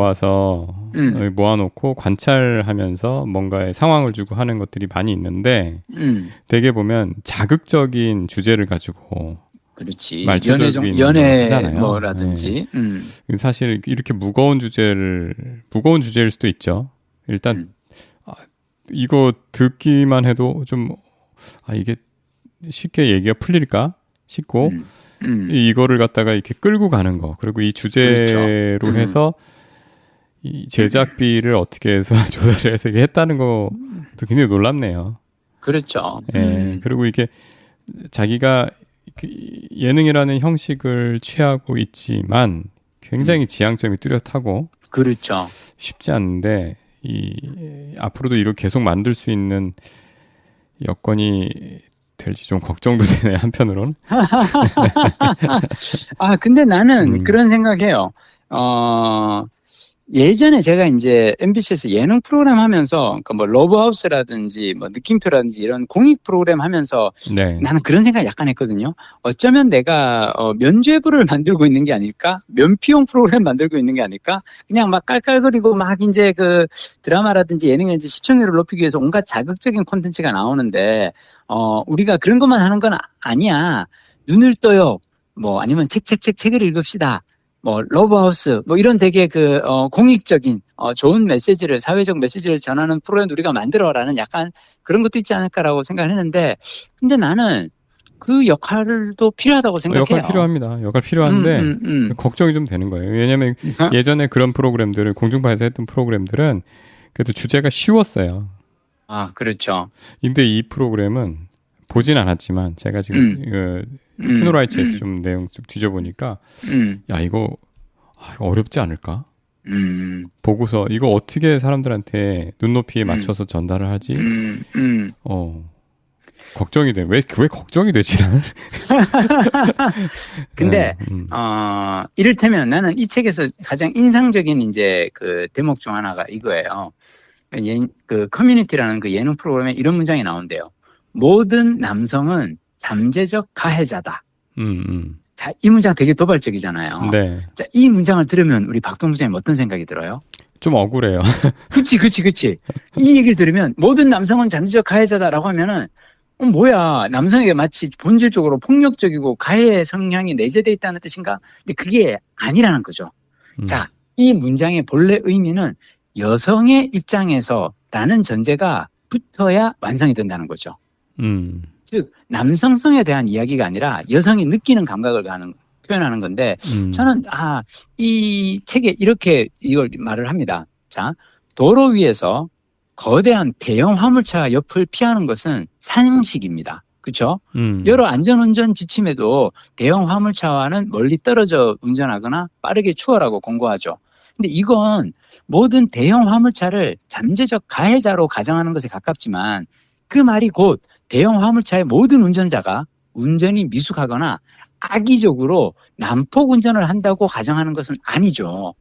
모아놓고 관찰하면서 뭔가의 상황을 주고 하는 것들이 많이 있는데 되게 보면 자극적인 주제를 가지고 그렇지. 연애 뭐라든지. 네. 사실 이렇게 무거운 주제일 수도 있죠. 일단 이거 듣기만 해도 좀 이게 쉽게 얘기가 풀릴까 싶고 이거를 갖다가 이렇게 끌고 가는 거 그리고 이 주제로 그렇죠. 해서 이 제작비를 어떻게 해서 조사를 해서 했다는 것도 굉장히 놀랍네요. 그렇죠. 예. 그리고 이게 자기가 예능이라는 형식을 취하고 있지만 굉장히 지향점이 뚜렷하고 그렇죠. 쉽지 않은데 앞으로도 이렇게 계속 만들 수 있는 여건이 될지 좀 걱정도 되네 한편으로는. 근데 나는 그런 생각해요. 예전에 제가 이제 MBC에서 예능 프로그램 하면서, 그러니까 뭐 러브하우스라든지 뭐 느낌표라든지 이런 공익 프로그램 하면서 네. 나는 그런 생각 약간 했거든요. 어쩌면 내가 면죄부를 만들고 있는 게 아닐까? 면피용 프로그램 만들고 있는 게 아닐까? 그냥 막 깔깔거리고 막 이제 그 드라마라든지 예능이라든지 시청률을 높이기 위해서 온갖 자극적인 콘텐츠가 나오는데, 우리가 그런 것만 하는 건 아니야. 눈을 떠요. 뭐 아니면 책을 읽읍시다. 뭐 러브하우스 뭐 이런 되게 공익적인 좋은 메시지를, 사회적 메시지를 전하는 프로그램 우리가 만들어라는 약간 그런 것도 있지 않을까라고 생각했는데, 근데 나는 그 역할도 필요하다고 생각해요. 역할 필요합니다. 역할 필요한데 걱정이 좀 되는 거예요. 왜냐하면 예전에 그런 프로그램들을, 공중파에서 했던 프로그램들은 그래도 주제가 쉬웠어요. 아, 그렇죠. 근데 이 프로그램은 보진 않았지만 제가 지금 키노라이츠에서 좀 내용 좀 뒤져보니까 야, 이거 어렵지 않을까? 보고서 이거 어떻게 사람들한테 눈높이에 맞춰서 전달을 하지? 걱정이 돼. 왜 걱정이 되지, 나는? 근데, 이를테면 나는 이 책에서 가장 인상적인 이제 그 대목 중 하나가 이거예요. 그 커뮤니티라는 그 예능 프로그램에 이런 문장이 나온대요. 모든 남성은 잠재적 가해자다. 자, 이 문장 되게 도발적이잖아요. 네. 자, 이 문장을 들으면 우리 박동 부장님 어떤 생각이 들어요? 좀 억울해요. 그치. 이 얘기를 들으면 모든 남성은 잠재적 가해자다라고 하면은 뭐야, 남성에게 마치 본질적으로 폭력적이고 가해 성향이 내재되어 있다는 뜻인가? 근데 그게 아니라는 거죠. 자, 이 문장의 본래 의미는 여성의 입장에서라는 전제가 붙어야 완성이 된다는 거죠. 즉 남성성에 대한 이야기가 아니라 여성이 느끼는 감각을 표현하는 건데, 저는 이 책에 이렇게 이걸 말을 합니다. 자, 도로 위에서 거대한 대형 화물차 옆을 피하는 것은 상식입니다. 그렇죠? 여러 안전운전 지침에도 대형 화물차와는 멀리 떨어져 운전하거나 빠르게 추월하고 권고하죠. 근데 이건 모든 대형 화물차를 잠재적 가해자로 가정하는 것에 가깝지만, 그 말이 곧 대형 화물차의 모든 운전자가 운전이 미숙하거나 악의적으로 난폭 운전을 한다고 가정하는 것은 아니죠.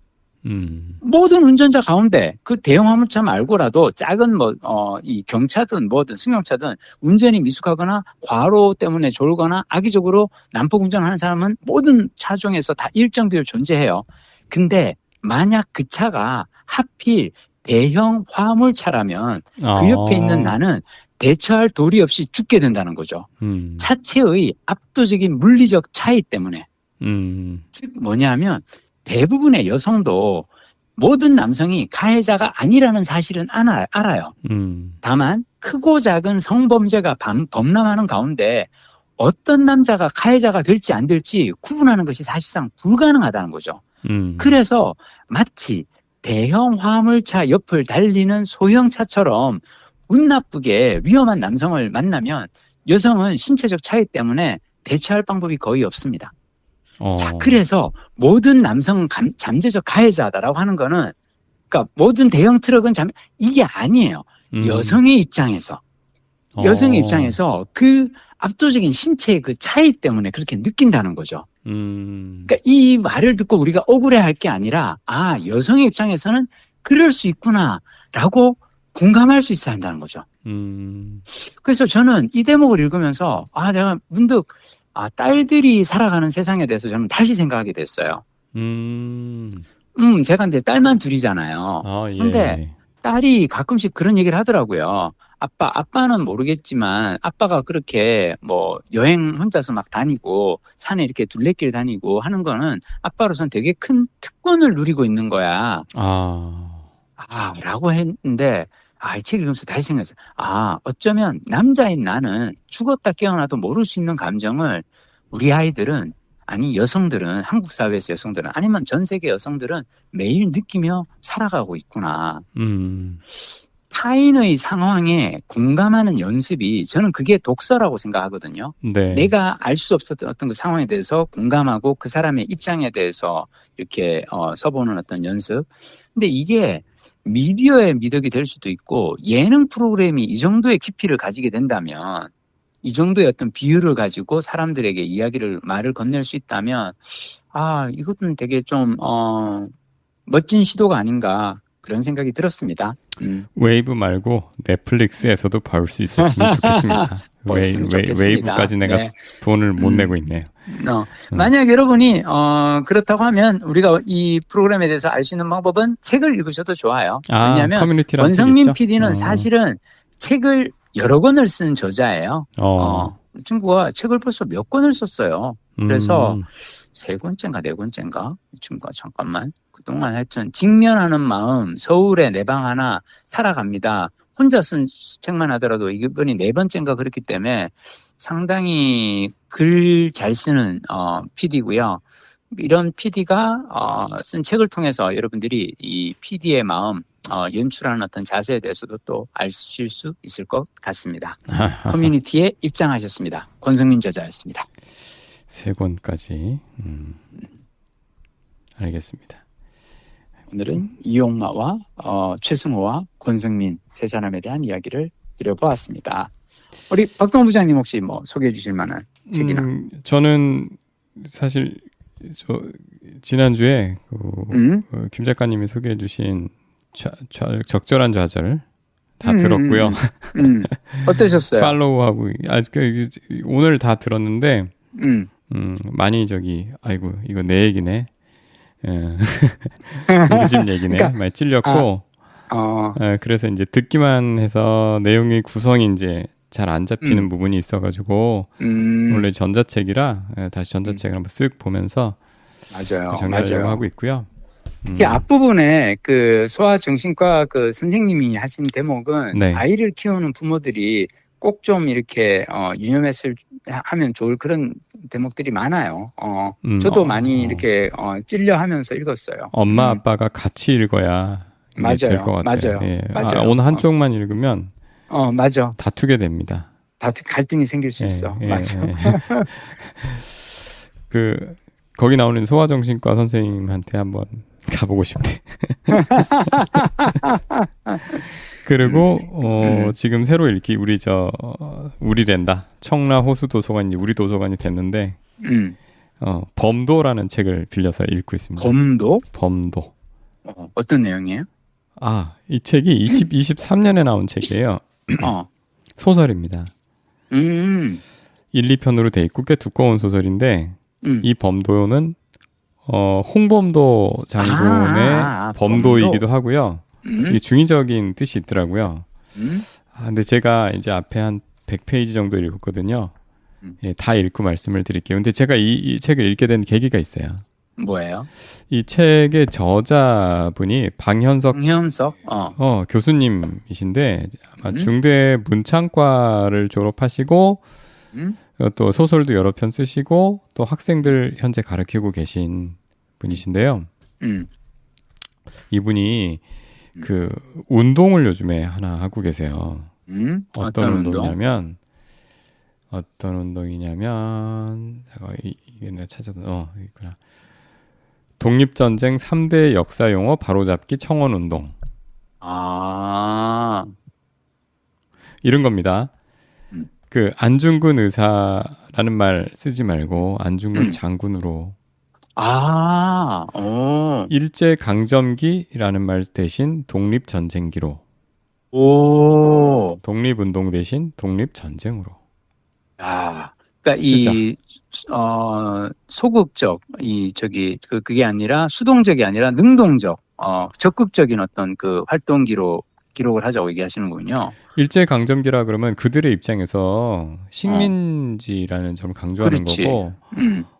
모든 운전자 가운데 그 대형 화물차 말고라도 작은 이 경차든 뭐든 승용차든 운전이 미숙하거나 과로 때문에 졸거나 악의적으로 난폭 운전하는 사람은 모든 차종에서 다 일정 비율 존재해요. 근데 만약 그 차가 하필 대형 화물차라면 그 옆에 있는 나는 대처할 도리 없이 죽게 된다는 거죠. 차체의 압도적인 물리적 차이 때문에. 즉 뭐냐면 대부분의 여성도 모든 남성이 가해자가 아니라는 사실은 알아요. 다만 크고 작은 성범죄가 범람하는 가운데 어떤 남자가 가해자가 될지 안 될지 구분하는 것이 사실상 불가능하다는 거죠. 그래서 마치 대형 화물차 옆을 달리는 소형차처럼 운 나쁘게 위험한 남성을 만나면 여성은 신체적 차이 때문에 대처할 방법이 거의 없습니다. 자, 그래서 모든 남성은 잠재적 가해자다라고 하는 거는, 그러니까 모든 대형 트럭은 이게 아니에요. 여성의 입장에서 그 압도적인 신체의 그 차이 때문에 그렇게 느낀다는 거죠. 그러니까 이 말을 듣고 우리가 억울해할 게 아니라, 여성의 입장에서는 그럴 수 있구나라고 공감할 수 있어야 한다는 거죠. 그래서 저는 이 대목을 읽으면서 내가 문득 딸들이 살아가는 세상에 대해서 저는 다시 생각하게 됐어요. 제가 이제 딸만 둘이잖아요. 예. 근데 딸이 가끔씩 그런 얘기를 하더라고요. 아빠는 모르겠지만 아빠가 그렇게 뭐 여행 혼자서 막 다니고 산에 이렇게 둘레길 다니고 하는 거는 아빠로서는 되게 큰 특권을 누리고 있는 거야. 라고 했는데, 이 책 읽으면서 다시 생각했어요. 어쩌면 남자인 나는 죽었다 깨어나도 모를 수 있는 감정을 우리 아이들은, 아니 여성들은, 한국 사회에서 여성들은, 아니면 전 세계 여성들은 매일 느끼며 살아가고 있구나. 타인의 상황에 공감하는 연습이, 저는 그게 독서라고 생각하거든요. 네. 내가 알 수 없었던 어떤 그 상황에 대해서 공감하고 그 사람의 입장에 대해서 이렇게 써보는 어떤 연습. 근데 이게 미디어의 미덕이 될 수도 있고, 예능 프로그램이 이 정도의 깊이를 가지게 된다면, 이 정도의 어떤 비유를 가지고 사람들에게 말을 건넬 수 있다면, 이것은 되게 좀 멋진 시도가 아닌가 그런 생각이 들었습니다. 웨이브 말고 넷플릭스에서도 볼 수 있었으면 좋겠습니다. 웨이브까지 내가 네. 돈을 못 내고 있네요. 만약 여러분이 그렇다고 하면 우리가 이 프로그램에 대해서 알 수 있는 방법은 책을 읽으셔도 좋아요. 왜냐하면 권성민 PD는 사실은 책을 여러 권을 쓴 저자예요. 이 친구가 책을 벌써 몇 권을 썼어요. 그래서 3권째인가 4권째인가 이 친구가 잠깐만 그동안 하여튼 직면하는 마음 서울에 내 방 하나 살아갑니다. 혼자 쓴 책만 하더라도 이번이 4번째인가 그렇기 때문에 상당히 글 잘 쓰는 PD고요. 이런 PD가 쓴 책을 통해서 여러분들이 이 PD의 마음 연출하는 어떤 자세에 대해서도 또 아실 수 있을 것 같습니다. 커뮤니티에 입장하셨습니다. 권성민 저자였습니다. 3권까지 알겠습니다. 오늘은 이용마와 최승호와 권성민 세 사람에 대한 이야기를 드려보았습니다. 우리 박동원 부장님 혹시 뭐 소개해 주실 만한 책이나? 저는 사실 지난주에 김 작가님이 소개해 주신 적절한 좌절 다 들었고요. 어떠셨어요? 팔로우하고 오늘 다 들었는데 많이 아이고 이거 내 얘기네. 우리 집 얘기네. 그러니까, 많이 찔렸고 그래서 이제 듣기만 해서 내용의 구성이 이제 잘 안 잡히는 부분이 있어가지고 원래 전자책이라 다시 전자책을 한번 쓱 보면서 정리하려고 하고 있고요. 특히 앞부분에 그 소아정신과 그 선생님이 하신 대목은 네. 아이를 키우는 부모들이 꼭 좀 이렇게 유념했을 하면 좋을 그런 대목들이 많아요. 저도 많이 이렇게 찔려하면서 읽었어요. 엄마 아빠가 같이 읽어야 될 것 같아요. 맞아요. 오늘 한쪽만 읽으면 맞아. 다투게 됩니다. 갈등이 생길 수 있어. 맞아. 거기 나오는 소아정신과 선생님한테 한번 가보고 싶네. 그리고 지금 새로 읽기 우리랜다 청라 호수도서관이 우리 도서관이 됐는데 범도라는 책을 빌려서 읽고 있습니다. 범도. 어떤 내용이에요? 이 책이 23년에 나온 책이에요. 소설입니다. 1, 2편으로 돼 있고 꽤 두꺼운 소설인데 이 범도는 홍범도 장군의 범도이기도 하고요. 이 중의적인 뜻이 있더라고요. 근데 제가 이제 앞에 한 100페이지 정도 읽었거든요. 다 읽고 말씀을 드릴게요. 근데 제가 이 책을 읽게 된 계기가 있어요. 뭐예요? 이 책의 저자분이 방현석 교수님이신데 아마 중대 문창과를 졸업하시고 또 소설도 여러 편 쓰시고 또 학생들 현재 가르치고 계신 분이신데요. 이분이 그 운동을 요즘에 하나 하고 계세요. 어떤 운동이냐면 제가 이게 내가 찾아도 있구나. 독립전쟁 3대 역사용어 바로잡기 청원운동. 이런 겁니다. 그 안중근 의사라는 말 쓰지 말고 안중근 장군으로. 일제강점기라는 말 대신 독립전쟁기로. 독립운동 대신 독립전쟁으로. 그러니까 이 소극적 그게 아니라 수동적이 아니라 능동적 적극적인 어떤 그 활동기로 기록을 하자고 얘기하시는군요. 일제강점기라 그러면 그들의 입장에서 식민지라는 점을 강조하는 거고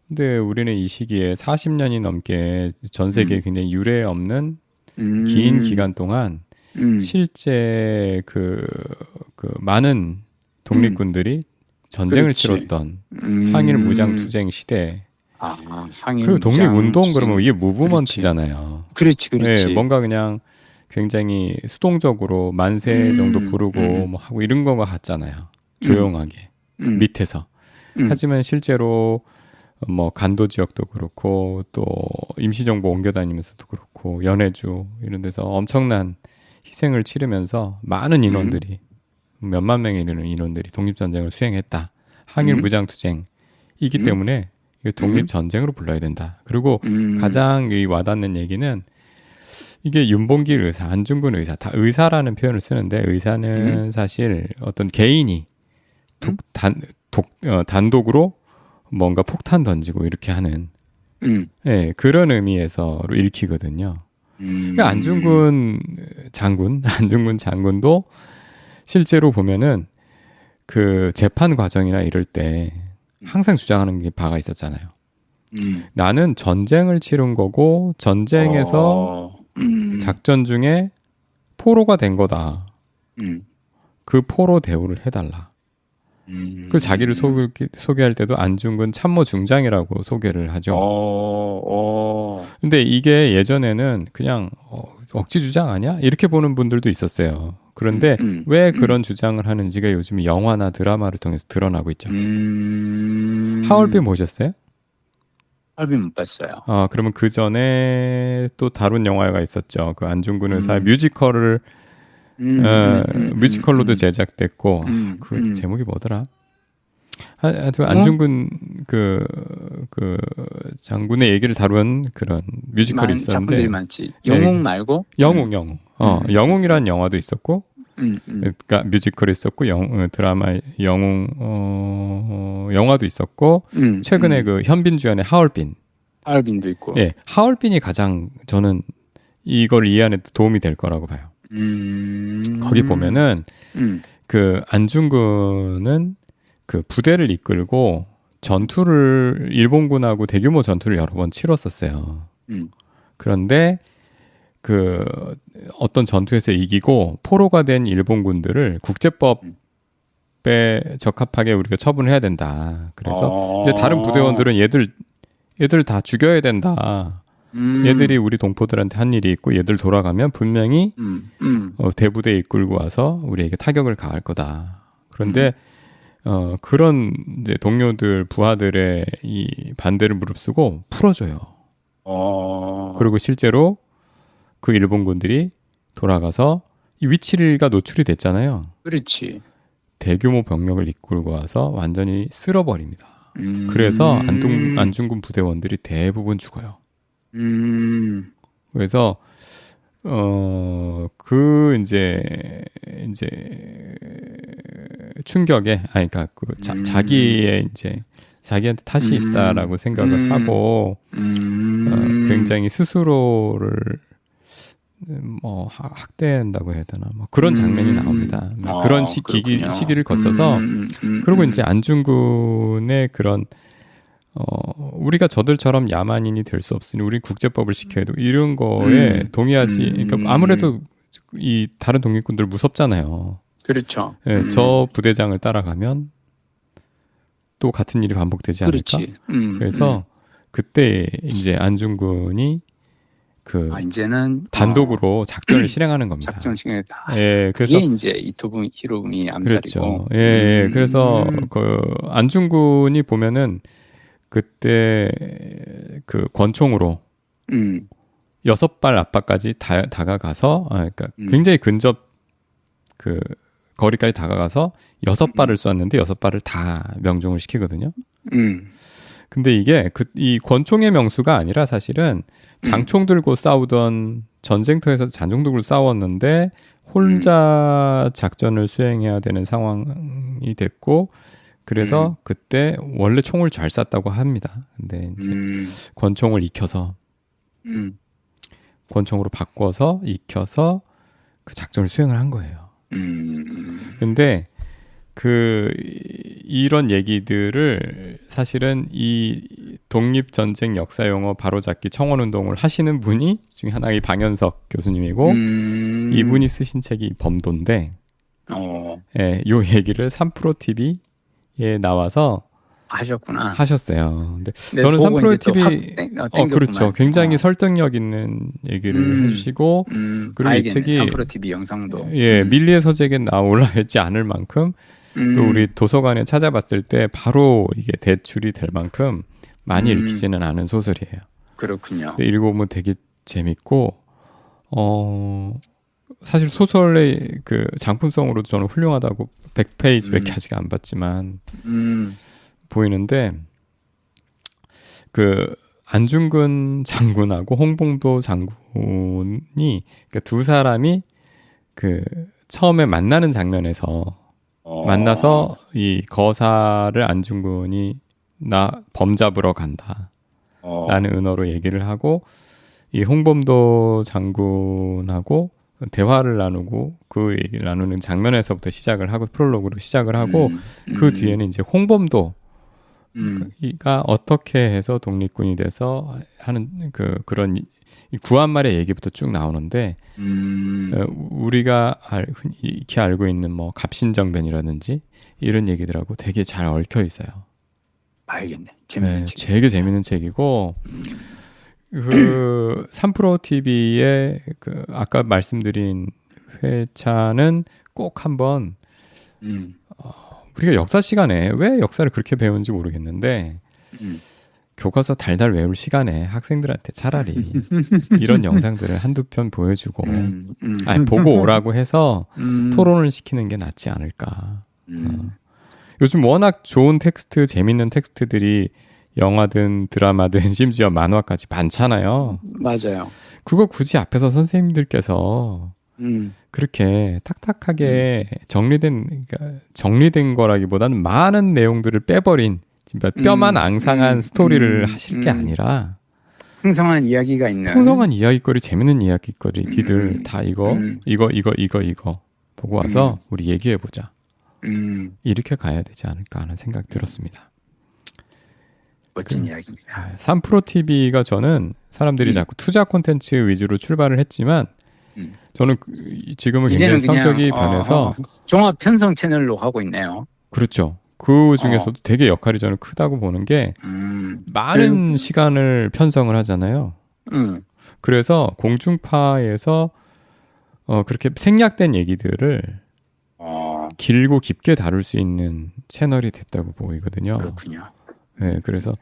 근데 우리는 이 시기에 40년이 넘게 전 세계에 굉장히 유례 없는 긴 기간 동안 실제 그 많은 독립군들이 전쟁을 치렀던 항일 무장 투쟁 시대. 그리고 독립운동 그러면 이게 무브먼트잖아요. 그렇지. 네, 뭔가 그냥 굉장히 수동적으로 만세 정도 부르고 뭐 하고 이런 거가 같잖아요. 조용하게 밑에서. 하지만 실제로 뭐 간도 지역도 그렇고 또 임시정부 옮겨 다니면서도 그렇고 연해주 이런 데서 엄청난 희생을 치르면서 많은 인원들이 몇만 명에 이르는 인원들이 독립전쟁을 수행했다. 항일 무장투쟁이기 때문에 독립전쟁으로 불러야 된다. 그리고 가장 와닿는 얘기는 이게 윤봉길 의사, 안중근 의사, 다 의사라는 표현을 쓰는데 의사는 사실 어떤 개인이 단독으로 뭔가 폭탄 던지고 이렇게 하는 예, 그런 의미에서로 읽히거든요. 그러니까 안중근 장군도 실제로 보면은 그 재판 과정이나 이럴 때 항상 주장하는 게 바가 있었잖아요. 나는 전쟁을 치른 거고 전쟁에서 작전 중에 포로가 된 거다. 그 포로 대우를 해달라. 그 자기를 소개할 때도 안중근 참모 중장이라고 소개를 하죠. 근데 이게 예전에는 그냥 억지 주장 아니야? 이렇게 보는 분들도 있었어요. 그런데 왜 그런 주장을 하는지가 요즘 영화나 드라마를 통해서 드러나고 있죠. 하얼빈 보셨어요? 하얼빈 못 봤어요. 그러면 그 전에 또 다룬 영화가 있었죠. 그 안중근 의사의 뮤지컬을 뮤지컬로도 제작됐고 그 제목이 뭐더라? 하여튼 안중근 그 장군의 얘기를 다룬 그런 뮤지컬이 있었는데 작품들이 많지. 영웅 말고? 영웅. 영웅이라는 영화도 있었고, 그러니까 뮤지컬이 있었고, 드라마 영화도 있었고, 최근에 그 현빈 주연의 하얼빈도 있고. 예, 하얼빈이 가장 저는 이걸 이해하는 데 도움이 될 거라고 봐요. 거기 보면은 그 안중근은 그 부대를 이끌고 전투를 일본군하고 대규모 전투를 여러 번 치렀었어요. 그런데 그 어떤 전투에서 이기고 포로가 된 일본군들을 국제법에 적합하게 우리가 처분해야 된다. 그래서 이제 다른 부대원들은 얘들 다 죽여야 된다. 얘들이 우리 동포들한테 한 일이 있고 얘들 돌아가면 분명히 대부대 이끌고 와서 우리에게 타격을 가할 거다. 그런데 그런 이제 동료들 부하들의 이 반대를 무릅쓰고 풀어줘요. 그리고 실제로 그 일본군들이 돌아가서 이 위치가 노출이 됐잖아요. 그렇지. 대규모 병력을 이끌고 와서 완전히 쓸어버립니다. 그래서 안중근 부대원들이 대부분 죽어요. 그래서 그 이제 충격에 그러니까 그 자기의 이제 자기한테 탓이 있다라고 생각을 하고 굉장히 스스로를 학대한다고 해야 되나 그런 장면이 나옵니다. 그런 시기를 거쳐서 그리고 이제 안중근의 그런 우리가 저들처럼 야만인이 될 수 없으니 우리 국제법을 지켜야 되고 이런 거에 동의하지. 그러니까 아무래도 이 다른 독립군들 무섭잖아요. 그렇죠. 네, 저 부대장을 따라가면 또 같은 일이 반복되지 않을까? 그래서 그때 이제 안중근이 이제는 단독으로 작전을 실행하는 겁니다. 작전 실행했다. 예, 그래서 그게 이제 히로부미 암살이고. 그렇죠. 예, 그래서 그 안중근이 보면은 그때 그 권총으로 6발 앞바까지 다가가서 그러니까 굉장히 근접 그 거리까지 다가가서 6발을 쐈는데 6발을 다 명중을 시키거든요. 근데 이게 이 권총의 명수가 아니라 사실은 장총 들고 싸우던 전쟁터에서 장총 들고 싸웠는데 혼자 작전을 수행해야 되는 상황이 됐고 그래서 그때 원래 총을 잘 쐈다고 합니다. 근데 이제 권총을 익혀서 권총으로 바꿔서 익혀서 그 작전을 수행을 한 거예요. 근데 이런 얘기들을 사실은 이 독립전쟁 역사 용어 바로잡기 청원운동을 하시는 분이 중에 하나 이 방현석 교수님이고 이분이 쓰신 책이 범도인데 예, 요 얘기를 3프로 TV에 나와서 하셨어요. 근데 저는 3프로 TV 그렇죠. 굉장히 설득력 있는 얘기를 해주시고 그리고 이 책이 3프로 TV 영상도 밀리의 서재에 올라 있지 않을 만큼 또 우리 도서관에 찾아봤을 때 바로 이게 대출이 될 만큼 많이 읽히지는 않은 소설이에요. 그렇군요. 근데 읽어보면 되게 재밌고 사실 소설의 그 장품성으로도 저는 훌륭하다고 100페이지밖에 아직 안 봤지만 보이는데 그 안중근 장군하고 홍범도 장군이 그러니까 두 사람이 그 처음에 만나는 장면에서 만나서 이 거사를 안중근이 나 범 잡으러 간다 라는 은어로 얘기를 하고 이 홍범도 장군하고 대화를 나누고 그 얘기를 나누는 장면에서부터 시작을 하고 프롤로그로 시작을 하고 그 뒤에는 이제 홍범도가 어떻게 해서 독립군이 돼서 하는 그런 이 구한말의 얘기부터 쭉 나오는데 우리가 익히 알고 있는 뭐 갑신정변이라든지 이런 얘기들하고 되게 잘 얽혀 있어요. 알겠네. 재밌는 책. 되게 재밌는 책이고 그 3프로 TV의 그 아까 말씀드린 회차는 꼭 한번 우리가 역사 시간에 왜 역사를 그렇게 배우는지 모르겠는데 교과서 달달 외울 시간에 학생들한테 차라리 이런 영상들을 한두 편 보여주고 아니, 보고 오라고 해서 토론을 시키는 게 낫지 않을까. 요즘 워낙 좋은 텍스트, 재밌는 텍스트들이 영화든 드라마든 심지어 만화까지 많잖아요. 맞아요. 그거 굳이 앞에서 선생님들께서 그렇게 탁탁하게 정리된 거라기보다는 많은 내용들을 빼버린 뼈만 앙상한 스토리를 하실 게 아니라 풍성한 이야기가 있는 풍성한 이야기거리, 재밌는 이야기거리 니들 다 이거 보고 와서 우리 얘기해보자. 이렇게 가야 되지 않을까 하는 생각 들었습니다. 멋진 이야기입니다. 3프로 TV가 저는 사람들이 자꾸 투자 콘텐츠 위주로 출발을 했지만 저는 지금은 굉장히 성격이 변해서 종합 편성 채널로 하고 있네요. 그렇죠. 그 중에서도 되게 역할이 저는 크다고 보는 게 많은 시간을 편성을 하잖아요. 그래서 공중파에서 그렇게 생략된 얘기들을 길고 깊게 다룰 수 있는 채널이 됐다고 보이거든요. 그렇군요. 네, 그래서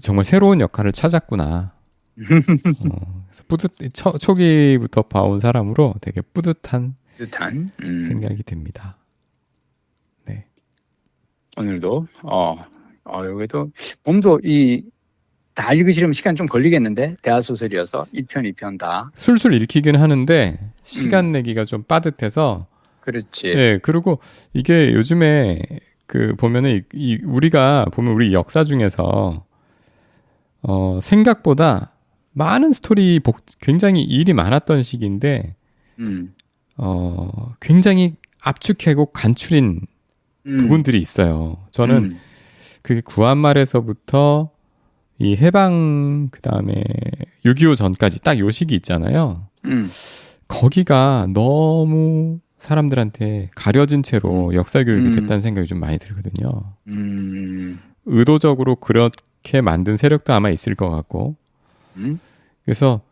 정말 새로운 역할을 찾았구나. 그래서 초기부터 봐온 사람으로 되게 뿌듯한 생각이 듭니다. 네. 오늘도 여기도 봄도 다 읽으시려면 시간 좀 걸리겠는데 대하소설이어서 1편, 2편 다 술술 읽히긴 하는데 시간 내기가 좀 빠듯해서 그렇지. 네, 그리고 이게 요즘에 보면은 우리가 보면 우리 역사 중에서 생각보다 많은 스토리 굉장히 일이 많았던 시기인데 굉장히 압축하고 간추린 부분들이 있어요. 저는 그게 구한말에서부터 이 해방 그다음에 6.25 전까지 딱 요 시기 있잖아요. 거기가 너무 사람들한테 가려진 채로 역사 교육이 됐다는 생각이 좀 많이 들거든요. 의도적으로 그렇게 만든 세력도 아마 있을 것 같고. 그래서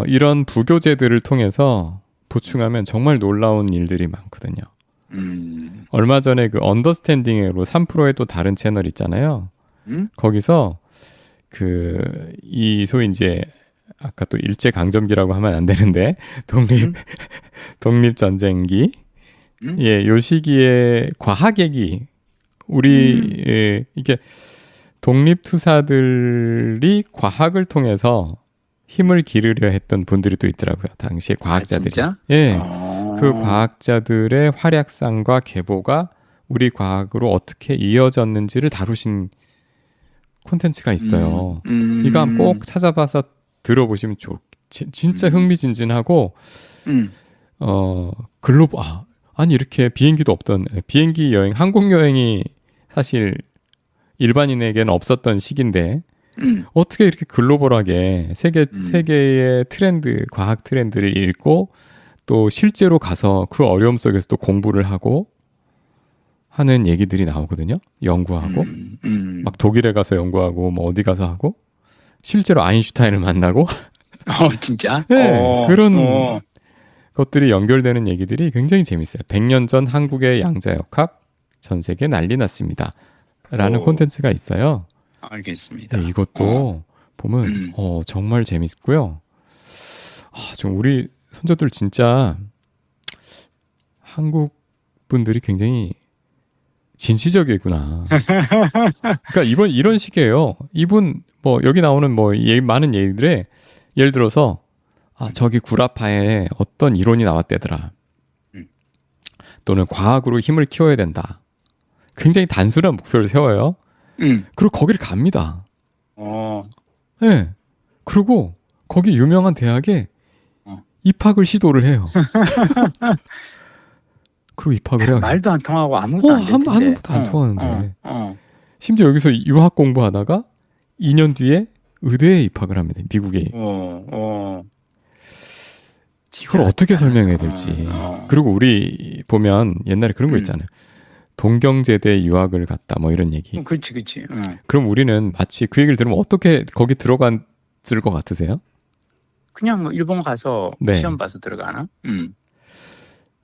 이런 부교재들을 통해서 보충하면 정말 놀라운 일들이 많거든요. 얼마 전에 그 언더스탠딩으로 3프로의 또 다른 채널 있잖아요. 거기서 소위 이제 아까 또 일제 강점기라고 하면 안 되는데 독립전쟁기 요 시기에 과학 얘기 이게 독립투사들이 과학을 통해서 힘을 기르려 했던 분들이 또 있더라고요. 당시에 과학자들이. 진짜? 예. 그 과학자들의 활약상과 계보가 우리 과학으로 어떻게 이어졌는지를 다루신 콘텐츠가 있어요. 이거 한번 꼭 찾아봐서 들어보시면 진짜 흥미진진하고 아니 이렇게 비행기도 없던 비행기 여행, 항공 여행이 사실 일반인에게는 없었던 시기인데 어떻게 이렇게 글로벌하게 세계의 트렌드, 과학 트렌드를 읽고 또 실제로 가서 그 어려움 속에서 또 공부를 하고 하는 얘기들이 나오거든요. 연구하고 막 독일에 가서 연구하고 뭐 어디 가서 하고 실제로 아인슈타인을 만나고 진짜? 네, 그런 것들이 연결되는 얘기들이 굉장히 재밌어요. 100년 전 한국의 양자역학 전 세계 난리 났습니다. 라는 콘텐츠가 있어요. 알겠습니다. 네, 이것도 보면 정말 재밌고요. 좀 우리 선조들 진짜 한국 분들이 굉장히 진취적이구나. 그러니까 이런 식이에요. 이분 뭐 여기 나오는 뭐 많은 얘기들에 예를 들어서 저기 구라파에 어떤 이론이 나왔대더라. 또는 과학으로 힘을 키워야 된다. 굉장히 단순한 목표를 세워요. 그리고 거기를 갑니다. 네. 그리고 거기 유명한 대학에 입학을 시도를 해요. 그리고 입학을 해요. 말도 안 통하고 아무것도 안 되는데. 아무것도 안 통하는데. 심지어 여기서 유학 공부하다가 2년 뒤에 의대에 입학을 합니다. 미국에. 이걸 어떻게 설명해야 될지. 그리고 우리 보면 옛날에 그런 거 있잖아요. 동경제대 유학을 갔다 뭐 이런 얘기. 그렇지. 그럼 우리는 마치 그 얘기를 들으면 어떻게 거기 들어갔을 것 같으세요? 그냥 뭐 일본 가서 시험 봐서 들어가나?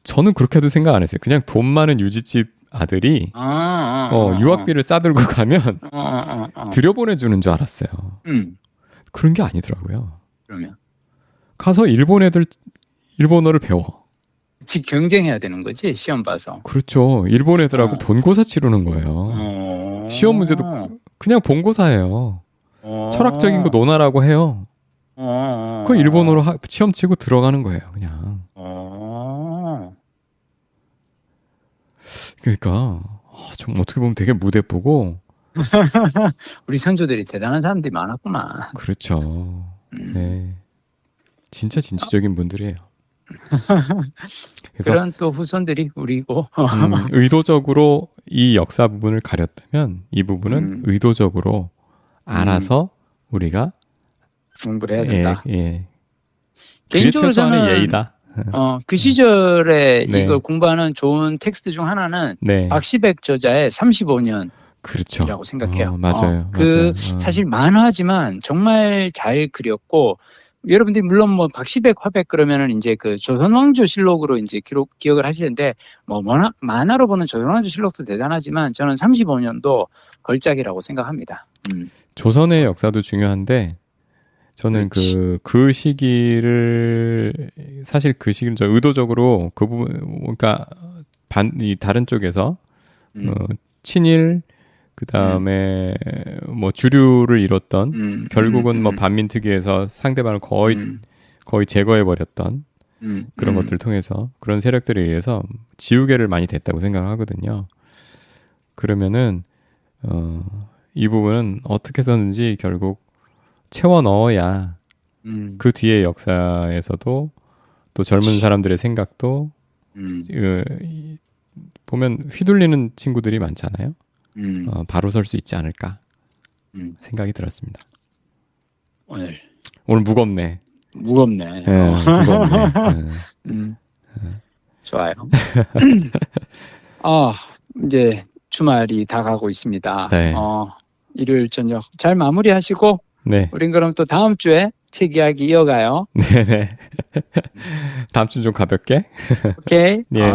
저는 그렇게도 생각 안 했어요. 그냥 돈 많은 유지집 아들이 유학비를 싸들고 가면 들여보내주는 줄 알았어요. 그런 게 아니더라고요. 그러면 가서 일본 애들 일본어를 배워. 즉 경쟁해야 되는 거지, 시험 봐서. 그렇죠. 일본 애들하고 본고사 치르는 거예요. 시험 문제도 그냥 본고사예요. 철학적인 거 논하라고 해요. 그 일본어로 시험 치고 들어가는 거예요, 그냥. 그러니까 좀 어떻게 보면 되게 무대뽀고. 우리 선조들이 대단한 사람들이 많았구만. 그렇죠. 네, 진짜 진취적인 분들이에요. 그런 또 후손들이 우리고. 의도적으로 이 역사 부분을 가렸다면 이 부분은 의도적으로 알아서 우리가 공부를 해야 된다. 개인적으로 저는 예의다. 그 시절에 이걸 공부하는 좋은 텍스트 중 하나는 박시백 저자의 35년. 그렇죠. 이라고 생각해요. 맞아요. 사실 만화지만 정말 잘 그렸고, 여러분들이 물론 뭐 박시백, 화백 그러면은 이제 그 조선왕조실록으로 이제 기억을 하시는데, 뭐 만화로 보는 조선왕조실록도 대단하지만 저는 35년도 걸작이라고 생각합니다. 조선의 역사도 중요한데, 저는 그 시기를 사실 그 시기를 저 의도적으로 그 부분, 그러니까 이 다른 쪽에서 친일 그 다음에 뭐 주류를 이뤘던 결국은 뭐 반민특위에서 상대방을 거의 제거해 버렸던 그런 것들을 통해서 그런 세력들에 의해서 지우개를 많이 댔다고 생각하거든요. 그러면은 이 부분은 어떻게 해서든지 결국 채워 넣어야 그 뒤에 역사에서도 또 젊은 사람들의 생각도 보면 휘둘리는 친구들이 많잖아요. 바로 설 수 있지 않을까 생각이 들었습니다. 오늘 무겁네. 무겁네. 좋아요. 이제 주말이 다가고 있습니다. 일요일 저녁 잘 마무리하시고 우린 그럼 또 다음 주에 책 이야기 이어가요. 네네. 다음 주는 좀 가볍게. 오케이. 예.